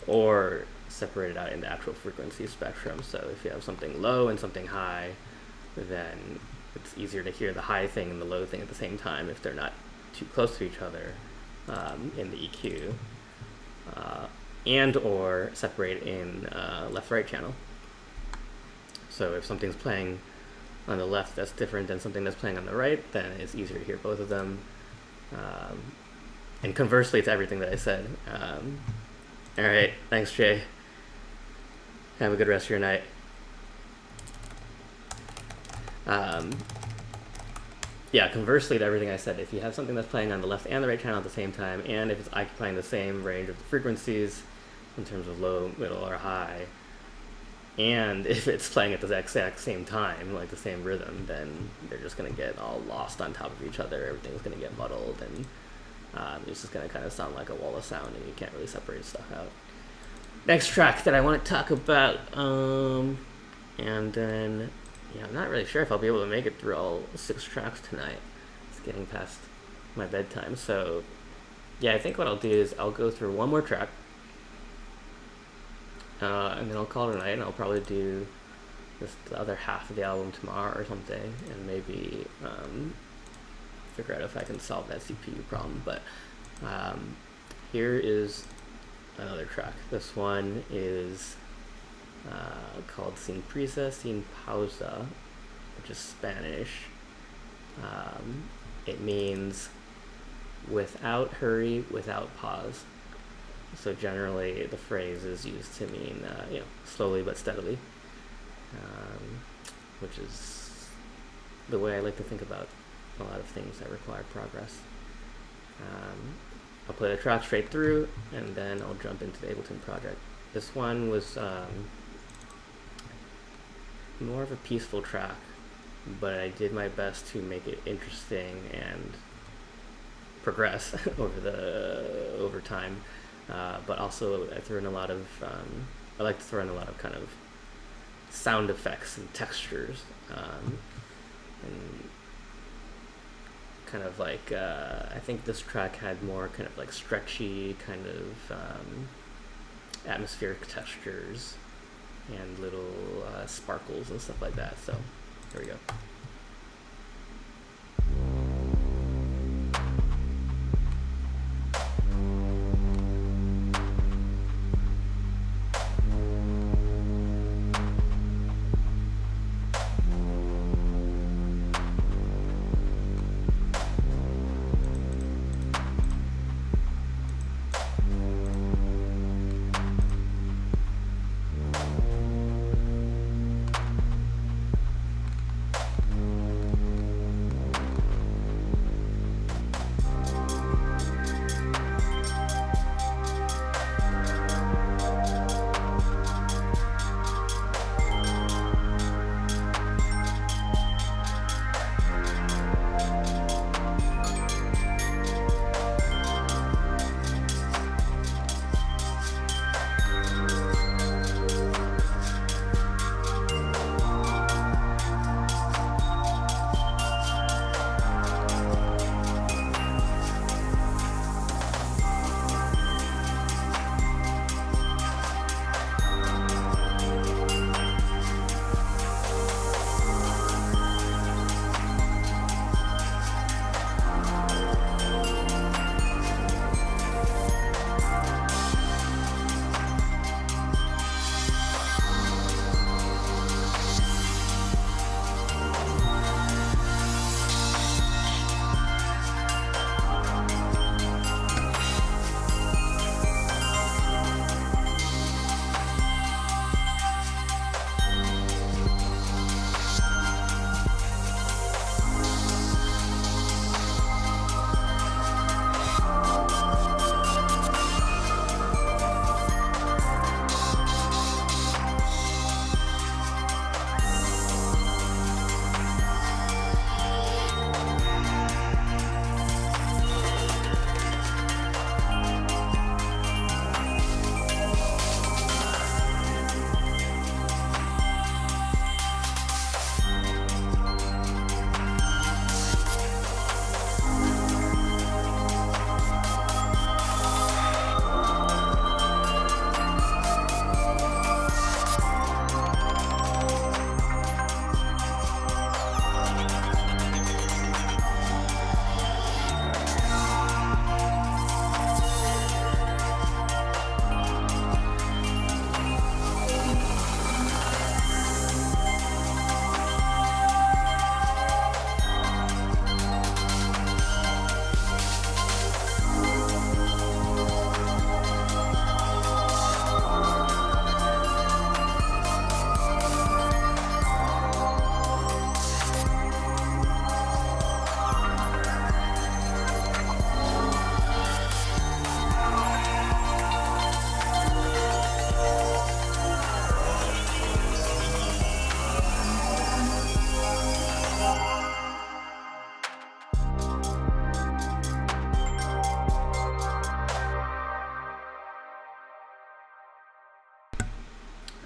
or separate it out in the actual frequency spectrum. So if you have something low and something high, then it's easier to hear the high thing and the low thing at the same time if they're not too close to each other in the EQ, and or separate in left-right channel. So if something's playing on the left that's different than something that's playing on the right, then it's easier to hear both of them. And conversely to everything that I said. All right, thanks, Jay. Have a good rest of your night. Yeah, conversely to everything I said, if you have something that's playing on the left and the right channel at the same time, and if it's occupying the same range of frequencies in terms of low, middle, or high, and if it's playing at the exact same time, like the same rhythm, then they're just going to get all lost on top of each other. Everything's going to get muddled, and It's just gonna kind of sound like a wall of sound, and you can't really separate stuff out. Next track that I want to talk about, and then yeah, I'm not really sure if I'll be able to make it through all 6 tracks tonight. It's getting past my bedtime, so yeah, I think what I'll do is I'll go through one more track, and then I'll call it a night, and I'll probably do just the other half of the album tomorrow or something, and maybe figure out if I can solve that CPU problem. But here is another track. This one is called Sin Prisa, Sin Pausa, which is Spanish. It means without hurry, without pause. So generally the phrase is used to mean slowly but steadily, which is the way I like to think about a lot of things that require progress. I'll play the track straight through, and then I'll jump into the Ableton project. This one was more of a peaceful track, but I did my best to make it interesting and progress over time. But also I threw in a lot of I like to throw in a lot of kind of sound effects and textures, and kind of like I think this track had more kind of like stretchy kind of atmospheric textures and little sparkles and stuff like that. So here we go.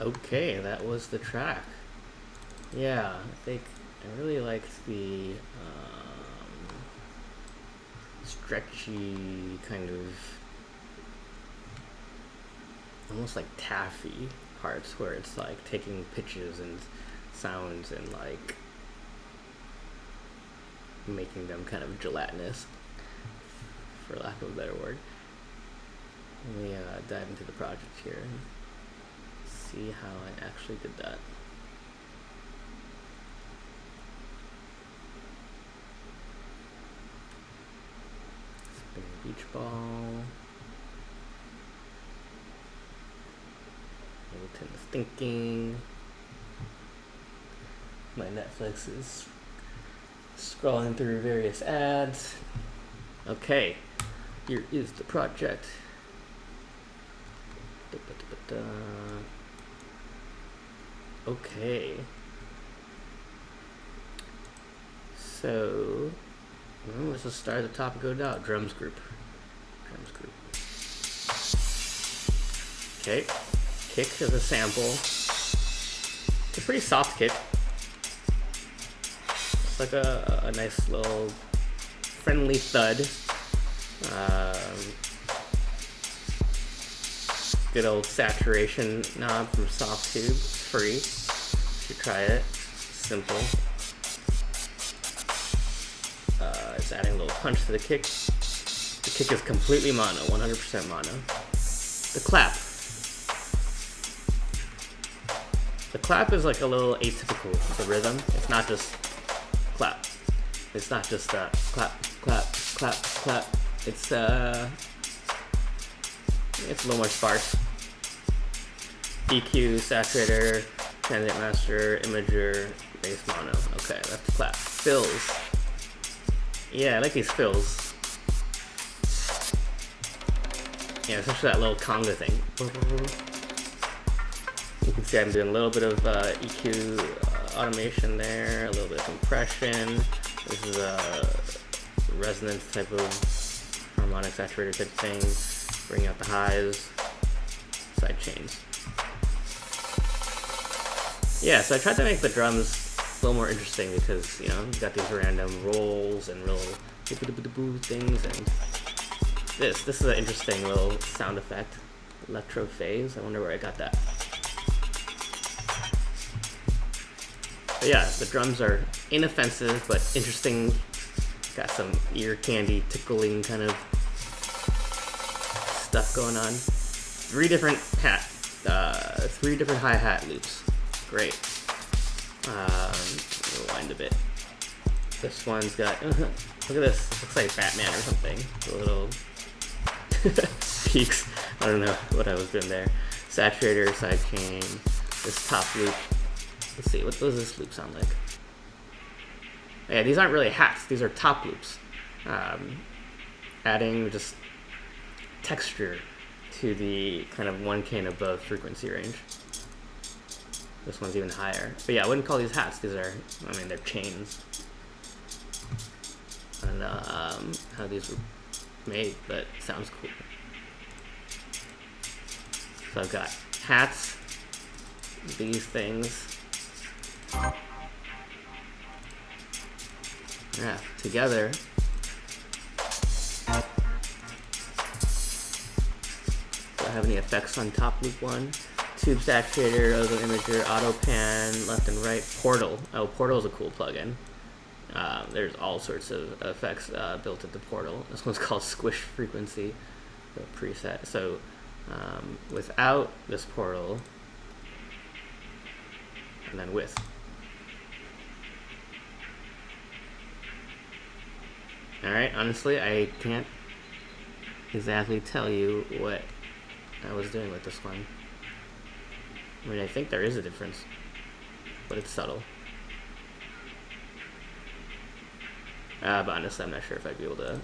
Okay, that was the track. Yeah, I think I really liked the stretchy kind of almost like taffy parts where it's like taking pitches and sounds and like making them kind of gelatinous, for lack of a better word. Let me dive into the project here and see how I actually did that. Spin beach ball. Ableton's thinking. My Netflix is scrolling through various ads. Okay, here is the project. Okay. So, let's just start at the top and go down. Drums group. Okay. Kick is a sample. It's a pretty soft kick. It's like a nice little friendly thud. Good old saturation knob from Soft Tube. Free. You should try it. Simple. It's adding a little punch to the kick. The kick is completely mono, 100% mono. The clap. The clap is like a little atypical with the rhythm. It's not just clap. It's not just clap, clap, clap, clap. It's a little more sparse. EQ, saturator, transient master, imager, bass mono. Okay, that's the clap. Fills. Yeah, I like these fills. Yeah, especially that little conga thing. You can see I'm doing a little bit of EQ automation there, a little bit of compression. This is a resonance type of harmonic saturator type thing. Bring out the highs, side chains. Yeah, so I tried to make the drums a little more interesting because, you know, you've got these random rolls and real boo things, and this is an interesting little sound effect. Electro phase, I wonder where I got that. But yeah, the drums are inoffensive but interesting. Got some ear candy tickling kind of stuff going on. Three different hi-hat loops. Great. Rewind a bit. This one's got, look at this, looks like Batman or something. The little peaks. I don't know what I was doing there. Saturator, sidechain, this top loop. Let's see, what does this loop sound like? Yeah, these aren't really hats, these are top loops. Adding just texture to the kind of 1K and above frequency range. This one's even higher. But yeah, I wouldn't call these hats, these are, I mean, they're chains. I don't know how these were made, but it sounds cool. So I've got hats, these things. Yeah, together. Do I have any effects on top loop one? Tube saturator, ozone imager, auto pan, left and right, portal. Oh, portal is a cool plugin. There's all sorts of effects built into Portal. This one's called Squish Frequency, the preset. So without this portal, and then with. Alright, honestly, I can't exactly tell you what I was doing with this one. I mean, I think there is a difference, but it's subtle. But honestly, I'm not sure if I'd be able to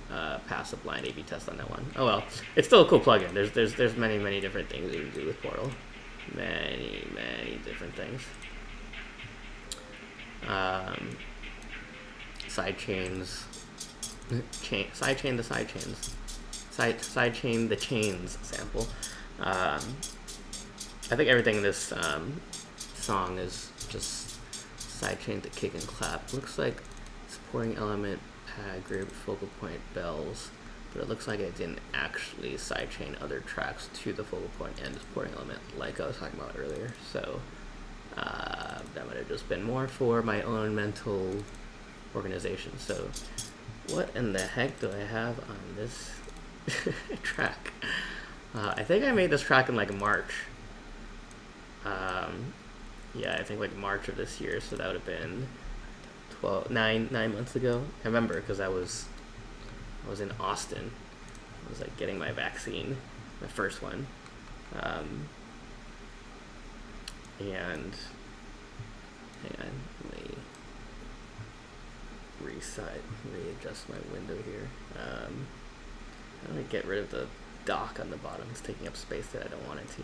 pass a blind A/B test on that one. Oh well, it's still a cool plugin. There's many different things you can do with Portal. Many different things. Side chains, sidechain the side chains, sidechain the chains sample. I think everything in this song is just sidechain to kick and clap. Looks like supporting element, pad group, focal point, bells, but it looks like it didn't actually sidechain other tracks to the focal point and the supporting element like I was talking about earlier. So that might have just been more for my own mental organization. So what in the heck do I have on this track? I think I made this track in like March. Yeah, I think like March of this year, so that would have been 9 months ago. I remember because I was in Austin. I was like getting my vaccine, my first one, and hang on, let me readjust my window here. I'm gonna get rid of the dock on the bottom. It's taking up space that I don't want it to.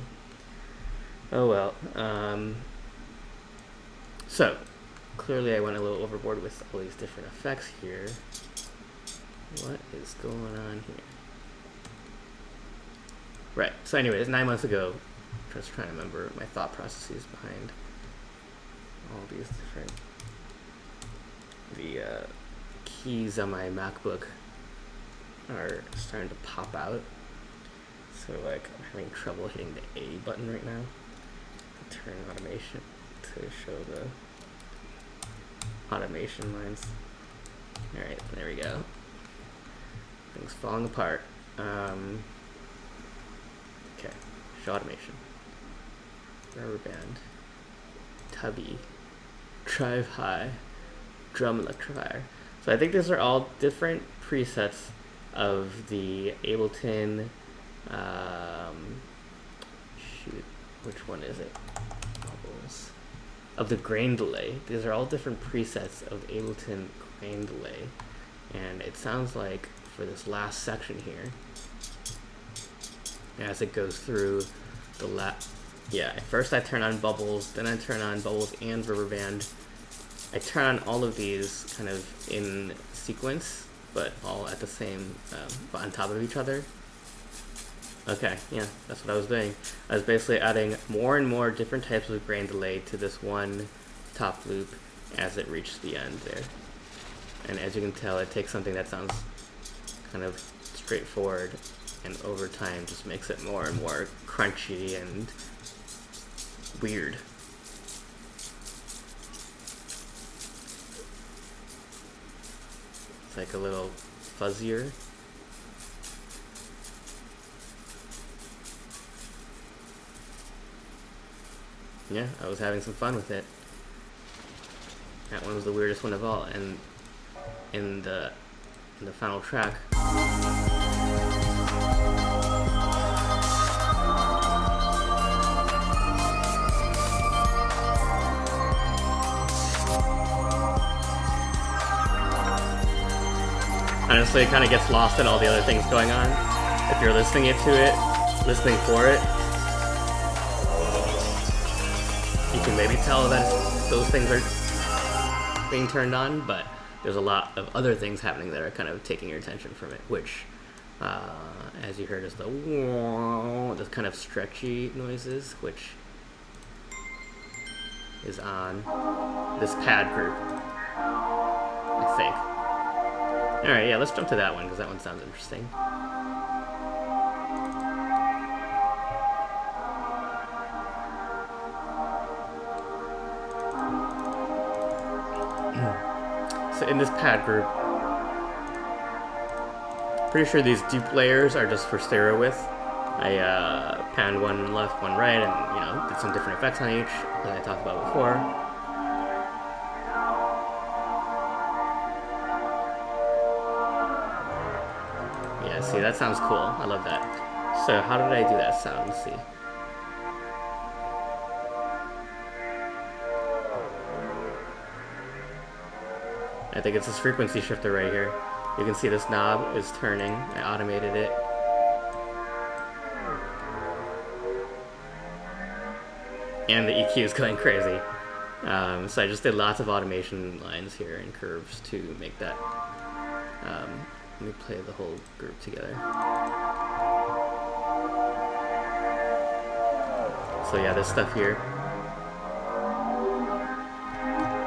Oh well. So clearly I went a little overboard with all these different effects here. What is going on here? Right, so anyways, 9 months ago, just trying to remember my thought processes behind all these different, the keys on my MacBook are starting to pop out. So like I'm having trouble hitting the A button right now to turn automation to show the automation lines. Alright, there we go. Things falling apart. Okay, show automation. Rubber band. Tubby. Drive high. Drum electrifier. So I think these are all different presets of the Ableton. Shoot, which one is it? Bubbles. Of the grain delay. These are all different presets of the Ableton grain delay. And it sounds like for this last section here, as it goes through the first I turn on bubbles, then I turn on bubbles and rubber band. I turn on all of these kind of in sequence, but all at the same, on top of each other. Okay, yeah, that's what I was doing. I was basically adding more and more different types of grain delay to this one top loop as it reached the end there. And as you can tell, it takes something that sounds kind of straightforward and over time just makes it more and more crunchy and weird. It's like a little fuzzier. Yeah, I was having some fun with it. That one was the weirdest one of all, and in the final track. Honestly, it kind of gets lost in all the other things going on. If you're listening for it, you can maybe tell that those things are being turned on, but there's a lot of other things happening that are kind of taking your attention from it, which, as you heard, is this kind of stretchy noises, which is on this pad group, I think. Alright, yeah, let's jump to that one, because that one sounds interesting. So in this pad group, pretty sure these dupe layers are just for stereo width. I panned one left, one right, and did some different effects on each, that I talked about before. Yeah, see, that sounds cool. I love that. So how did I do that sound? Let's see. I think it's this frequency shifter right here. You can see this knob is turning. I automated it. And the EQ is going crazy. So I just did lots of automation lines here and curves to make that. Let me play the whole group together. So yeah, this stuff here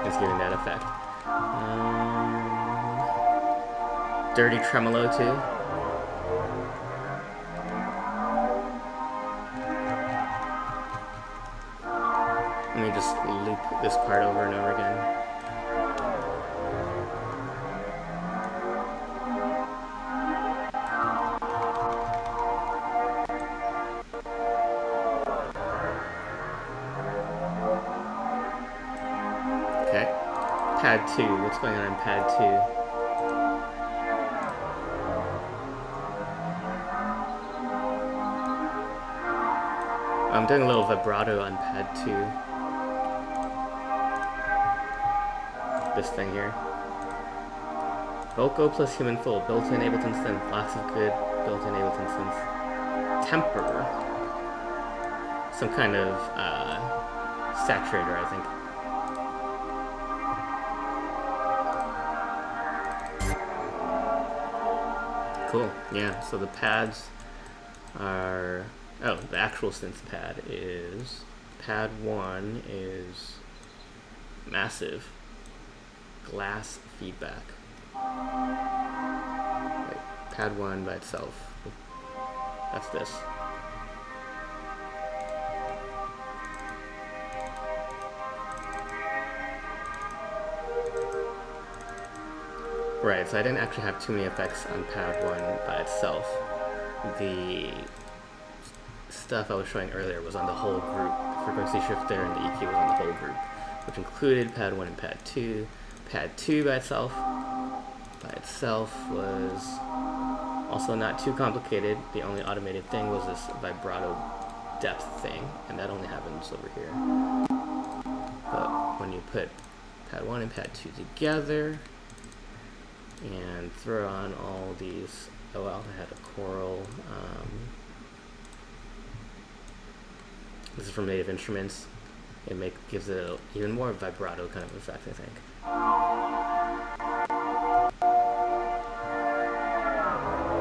is giving that effect. Dirty tremolo too. Let me just loop this part over and over again. Okay. Pad 2. What's going on in pad 2? I'm doing a little vibrato on pad 2. This thing here. Vocal plus human full. Built-in Ableton synth. Lots of good built-in Ableton synths. Temper. Some kind of saturator, I think. Cool. Yeah, so the pads are... Oh, the actual synth pad is... Pad 1 is massive glass feedback. Wait, pad 1 by itself. That's this. Right, so I didn't actually have too many effects on pad 1 by itself. The stuff I was showing earlier was on the whole group. The frequency shifter and the EQ was on the whole group, which included pad 1 and pad 2. Pad 2 by itself was also not too complicated. The only automated thing was this vibrato depth thing, and that only happens over here. But when you put pad 1 and pad 2 together and throw on all these, oh well, I had a choral, this is from Native Instruments. It gives it an even more vibrato kind of effect, I think.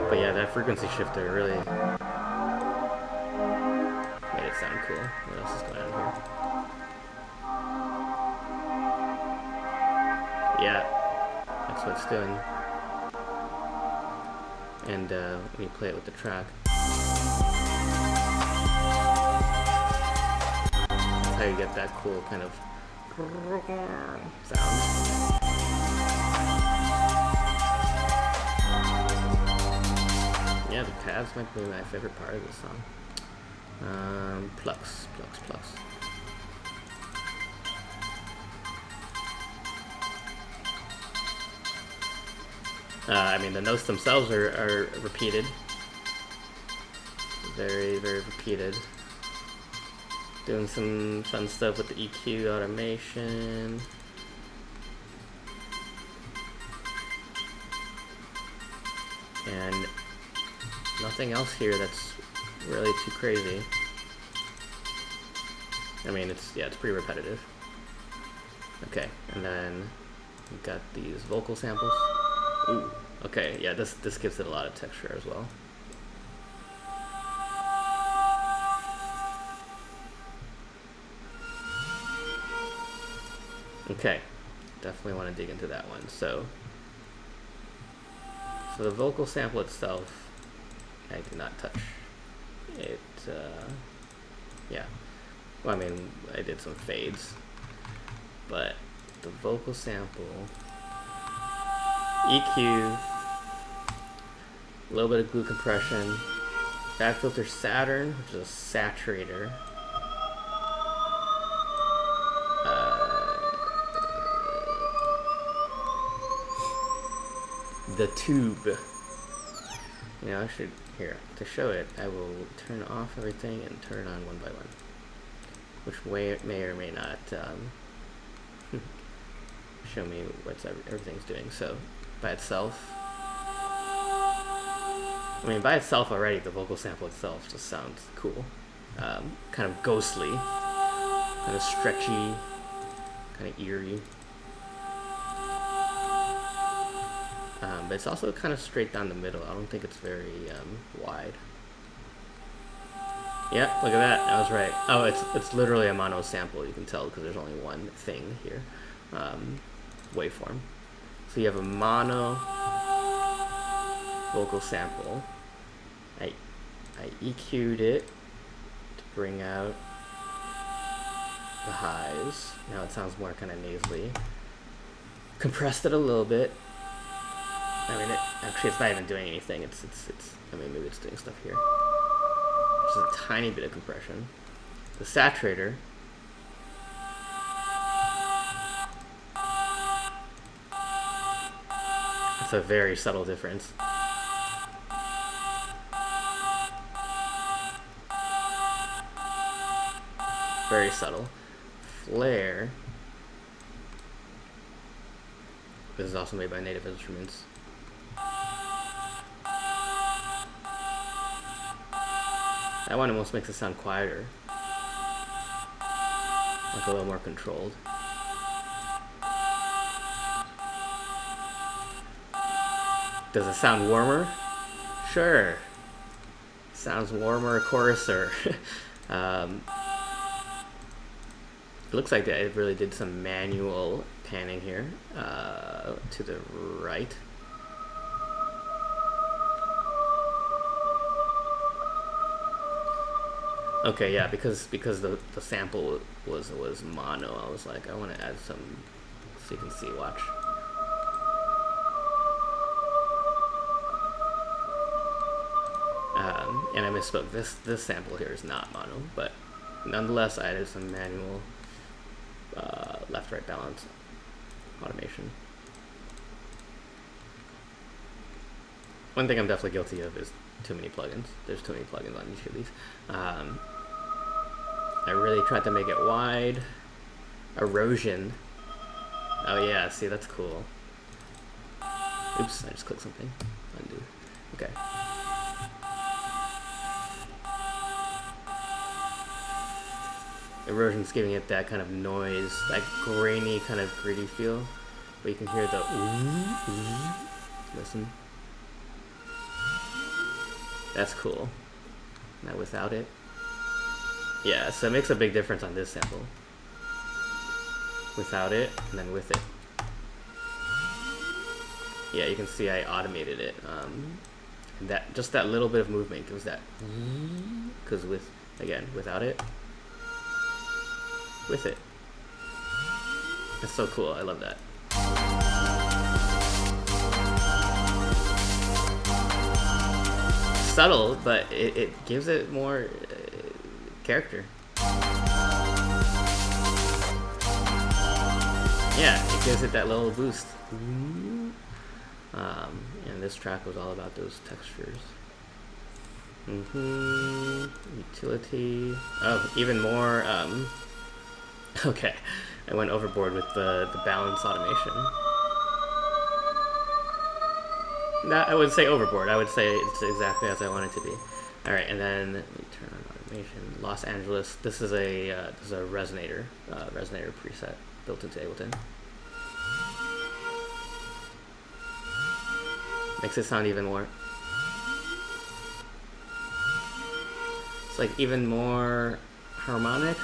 But yeah, that frequency shifter really made it sound cool. What else is going on here? Yeah, that's what it's doing. And let me play it with the track. That's how you get that cool kind of sound. Yeah, the pads might be my favorite part of this song. Plux. I mean, the notes themselves are repeated. Very, very repeated. Doing some fun stuff with the EQ automation. And nothing else here that's really too crazy. I mean, it's pretty repetitive. Okay, and then we've got these vocal samples. Ooh, okay, yeah, this gives it a lot of texture as well. Okay, definitely want to dig into that one. So the vocal sample itself, I did not touch it. Yeah, well, I mean, I did some fades, but the vocal sample, EQ, a little bit of glue compression, Fat Filter Saturn, which is a saturator. The tube. You know, I should, here, to show it, I will turn off everything and turn it on one by one, which may or may not show me what everything's doing. So, by itself, I mean, by itself already, the vocal sample itself just sounds cool. Kind of ghostly, kind of stretchy, kind of eerie. But it's also kind of straight down the middle. I don't think it's very wide. Yeah, look at that. I was right. Oh, it's literally a mono sample. You can tell because there's only one thing here, waveform. So you have a mono vocal sample. I EQ'd it to bring out the highs. Now it sounds more kind of nasally. Compressed it a little bit. I mean, actually, it's not even doing anything. It's. I mean, maybe it's doing stuff here. Just a tiny bit of compression. The saturator. It's a very subtle difference. Very subtle. Flare. This is also made by Native Instruments. That one almost makes it sound quieter. Like a little more controlled. Does it sound warmer? Sure. Sounds warmer, coarser. It looks like they really did some manual panning here to the right. Okay, yeah, because the sample was mono, I was like, I want to add some, so you can see. Watch. And I misspoke. This sample here is not mono, but nonetheless, I added some manual left-right balance automation. One thing I'm definitely guilty of is too many plugins. There's too many plugins on each of these. I really tried to make it wide. Erosion. Oh yeah, see, that's cool. Oops, I just clicked something. Undo. Okay. Erosion's giving it that kind of noise, that grainy, kind of gritty feel. But you can hear the ooh, ooh. Listen. That's cool. Now without it. Yeah, so it makes a big difference on this sample. Without it, and then with it. Yeah, you can see I automated it. And that just that little bit of movement gives that. Because without it, with it. That's so cool. I love that. Subtle, but it gives it more character. Yeah, it gives it that little boost. And this track was all about those textures. Utility. Oh, even more. Okay, I went overboard with the balance automation. No, I wouldn't say overboard. I would say it's exactly as I want it to be. All right, and then let me turn on automation. Los Angeles. This is a resonator preset built into Ableton. Makes it sound even more. It's like even more harmonic.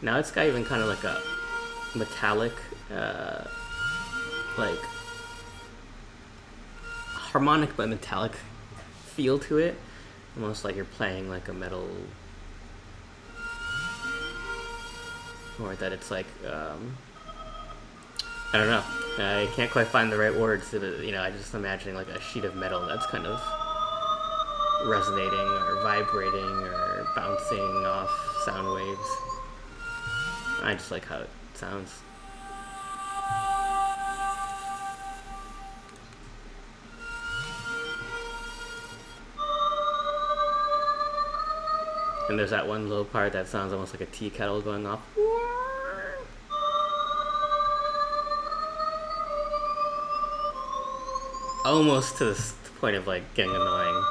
Now it's got even kind of like a metallic, like harmonic but metallic feel to it. Almost like you're playing like a metal, or that it's like, I don't know. I can't quite find the right words. I just imagining like a sheet of metal that's kind of resonating or vibrating or bouncing off sound waves. I just like how it sounds. And there's that one little part that sounds almost like a tea kettle going off. Almost to the point of like getting annoying.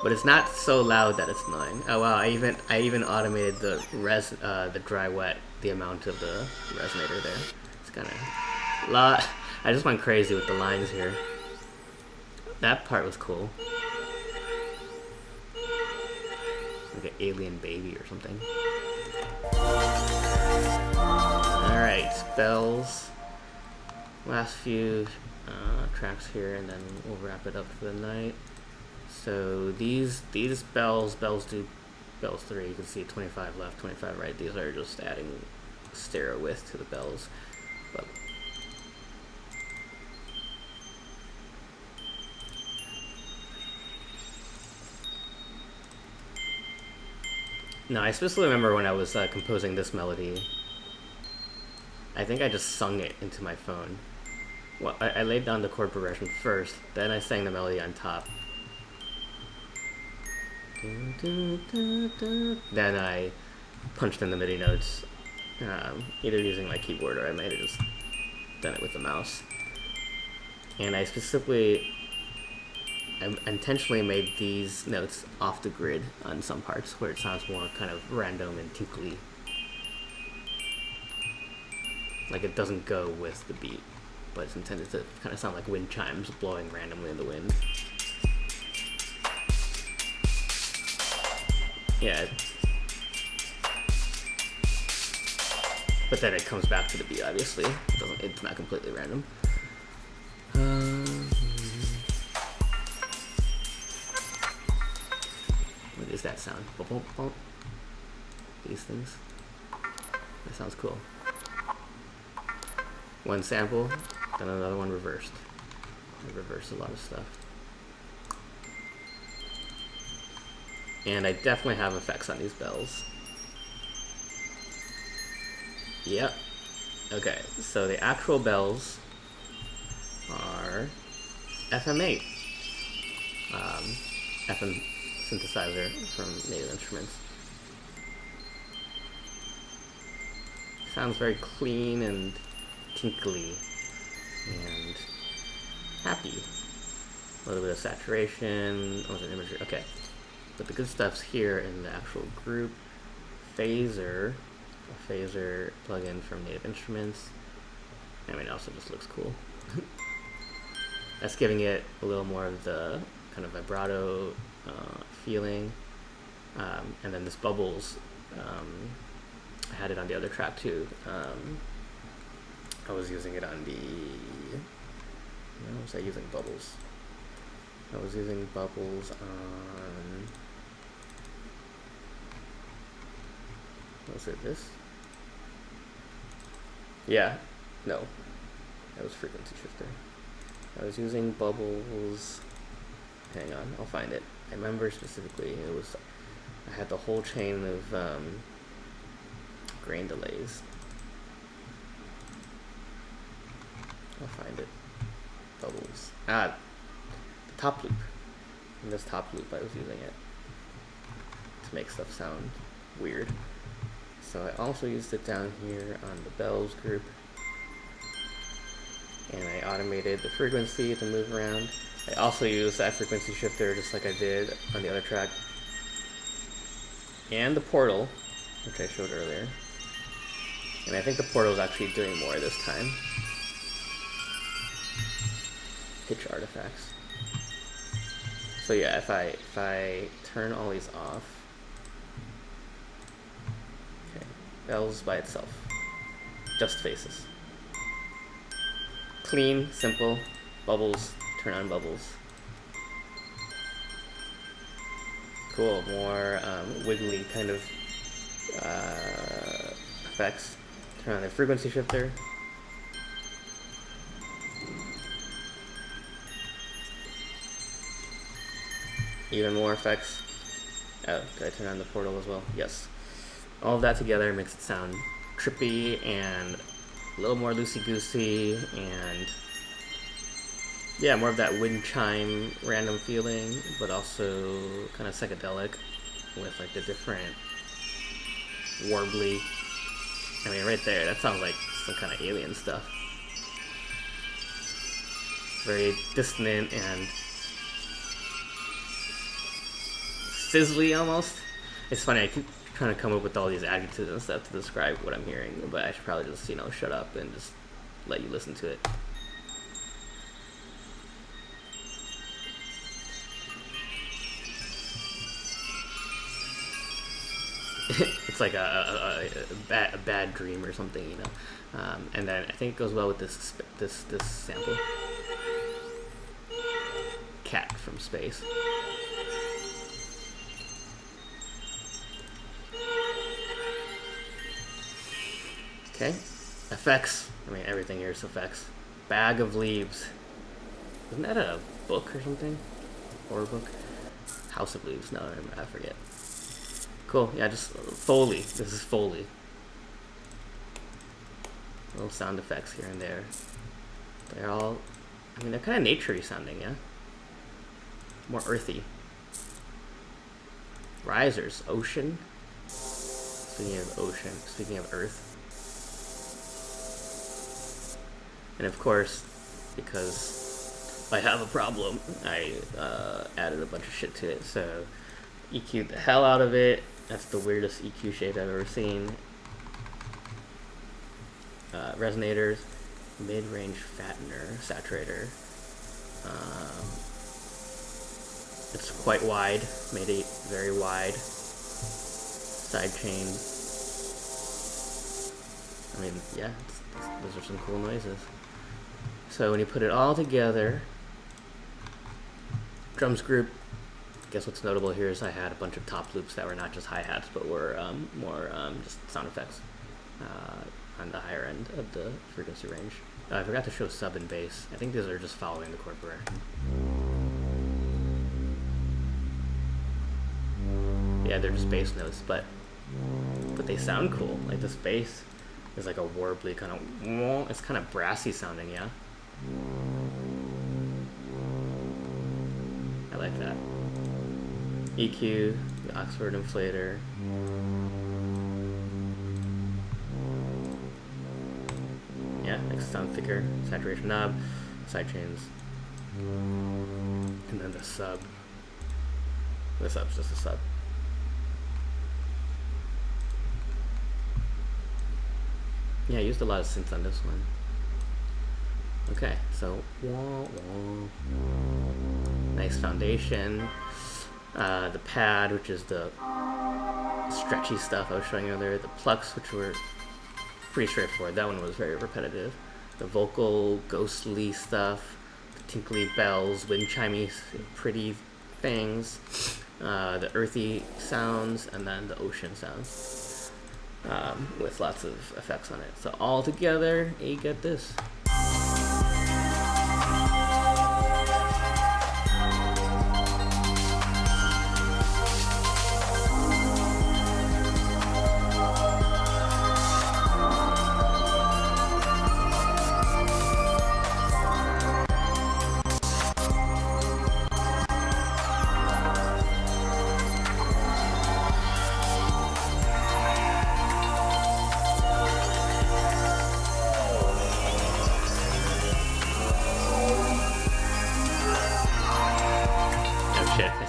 But it's not so loud that it's annoying. Oh wow, I even automated the dry wet, the amount of the resonator there. It's kind of lot. I just went crazy with the lines here. That part was cool. Like an alien baby or something. Alright, bells. Last few tracks here, and then we'll wrap it up for the night. So these bells do bells 3. You can see 25 left, 25 right. These are just adding stereo width to the bells. But no, I specifically remember when I was composing this melody, I think I just sung it into my phone. Well, I laid down the chord progression first, then I sang the melody on top. Then I punched in the MIDI notes, either using my keyboard or I might have just done it with the mouse. And I intentionally made these notes off the grid on some parts where it sounds more kind of random and tinkly. Like it doesn't go with the beat, but it's intended to kind of sound like wind chimes blowing randomly in the wind. Yeah. But then it comes back to the beat, obviously. It's not completely random. What is that sound? Bump, bump, bump. These things. That sounds cool. One sample, then another one reversed. I reversed a lot of stuff. And I definitely have effects on these bells. Yep. Okay, so the actual bells are FM8. FM synthesizer from Native Instruments. Sounds very clean and tinkly and happy. A little bit of saturation. Oh, an imagery. Okay. But the good stuff's here in the actual group. Phaser. A phaser plugin from Native Instruments. I mean, it also just looks cool. That's giving it a little more of the kind of vibrato feeling. And then this bubbles, I had it on the other track too. I was using it on the... Where was I using bubbles? I was using bubbles on... Was it this? Yeah. No. That was frequency shifter. I was using bubbles... Hang on, I'll find it. I remember specifically it was... I had the whole chain of grain delays. I'll find it. Bubbles. The top loop. In this top loop I was using it to make stuff sound weird. So I also used it down here on the bells group. And I automated the frequency to move around. I also used that frequency shifter just like I did on the other track. And the portal, which I showed earlier. And I think the portal is actually doing more this time. Pitch artifacts. So yeah, if I turn all these off, okay, bells by itself, just faces, clean, simple, bubbles, turn on bubbles, cool, more wiggly kind of effects. Turn on the frequency shifter. Even more effects. Oh, did I turn on the portal as well? Yes. All of that together makes it sound trippy and a little more loosey-goosey and yeah, more of that wind chime random feeling, but also kind of psychedelic with like the different warbly. I mean, right there, that sounds like some kind of alien stuff. Very dissonant and sizzly almost. It's funny, I keep trying to come up with all these adjectives and stuff to describe what I'm hearing, but I should probably just, shut up and just let you listen to it. it's like a bad dream or something, you know. And then I think it goes well with this sample. Cat from space. Okay, effects. I mean, everything here is effects. Bag of Leaves. Isn't that a book or something? Horror book? House of Leaves. No, I forget. Cool. Yeah, just Foley. This is Foley. Little sound effects here and there. They're all, I mean, they're kind of naturey sounding, yeah? More earthy. Risers. Ocean. Speaking of ocean. Speaking of earth. And of course, because I have a problem, I added a bunch of shit to it. So EQ'd the hell out of it. That's the weirdest EQ shade I've ever seen. Resonators, mid-range fattener, saturator. It's quite wide, made it very wide. Side chains. I mean, yeah, those are some cool noises. So when you put it all together, drums group, I guess what's notable here is I had a bunch of top loops that were not just hi-hats, but were more just sound effects on the higher end of the frequency range. I forgot to show sub and bass. I think these are just following the chord progression. Yeah, they're just bass notes, but they sound cool. Like this bass is like a warbly kind of, it's kind of brassy sounding, yeah? I like that. EQ, the Oxford inflator. Yeah, makes it sound thicker. Saturation knob, side chains. And then the sub. The sub's just a sub. Yeah, I used a lot of synths on this one. Okay, so nice foundation. The pad, which is the stretchy stuff I was showing you earlier. The plucks, which were pretty straightforward. That one was very repetitive. The vocal, ghostly stuff, the tinkly bells, wind chimey, pretty things, the earthy sounds, and then the ocean sounds, with lots of effects on it. So all together, you get this.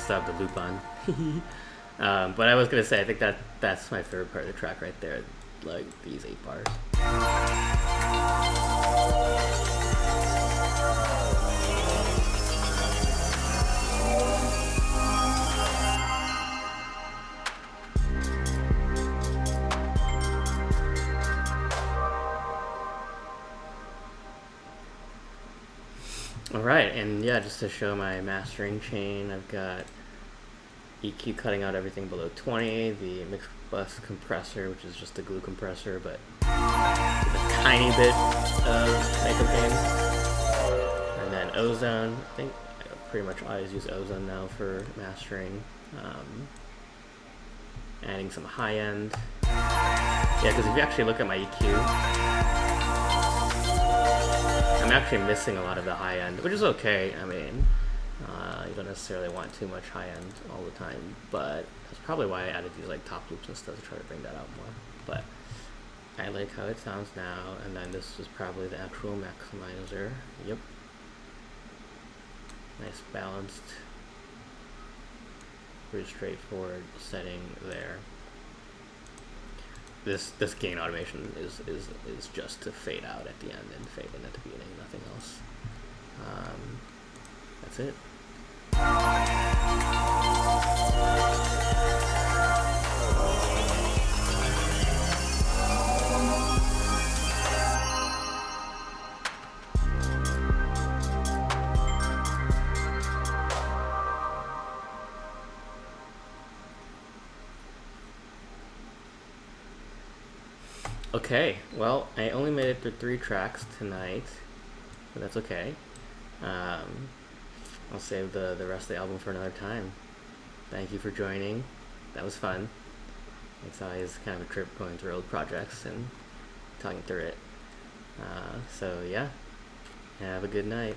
Have the loop on. But I was gonna say, I think that's my favorite part of the track right there, like these 8 bars. All right, and yeah, just to show my mastering chain, I've got EQ cutting out everything below 20, the mix bus compressor, which is just a glue compressor, but a tiny bit of cycle gain. And then ozone. I think I pretty much always use ozone now for mastering. Adding some high end. Yeah, because if you actually look at my EQ, I'm actually missing a lot of the high end, which is okay. I mean, you don't necessarily want too much high end all the time, but that's probably why I added these like top loops and stuff to try to bring that out more. But I like how it sounds now, and then this is probably the actual maximizer. Yep. Nice balanced, pretty straightforward setting there. This gain automation is just to fade out at the end and fade in at the beginning, nothing else. That's it. Okay, well, I only made it through 3 tracks tonight, but that's okay. Um, I'll save the rest of the album for another time. Thank you for joining. That was fun. It's always kind of a trip going through old projects and talking through it. So yeah, have a good night.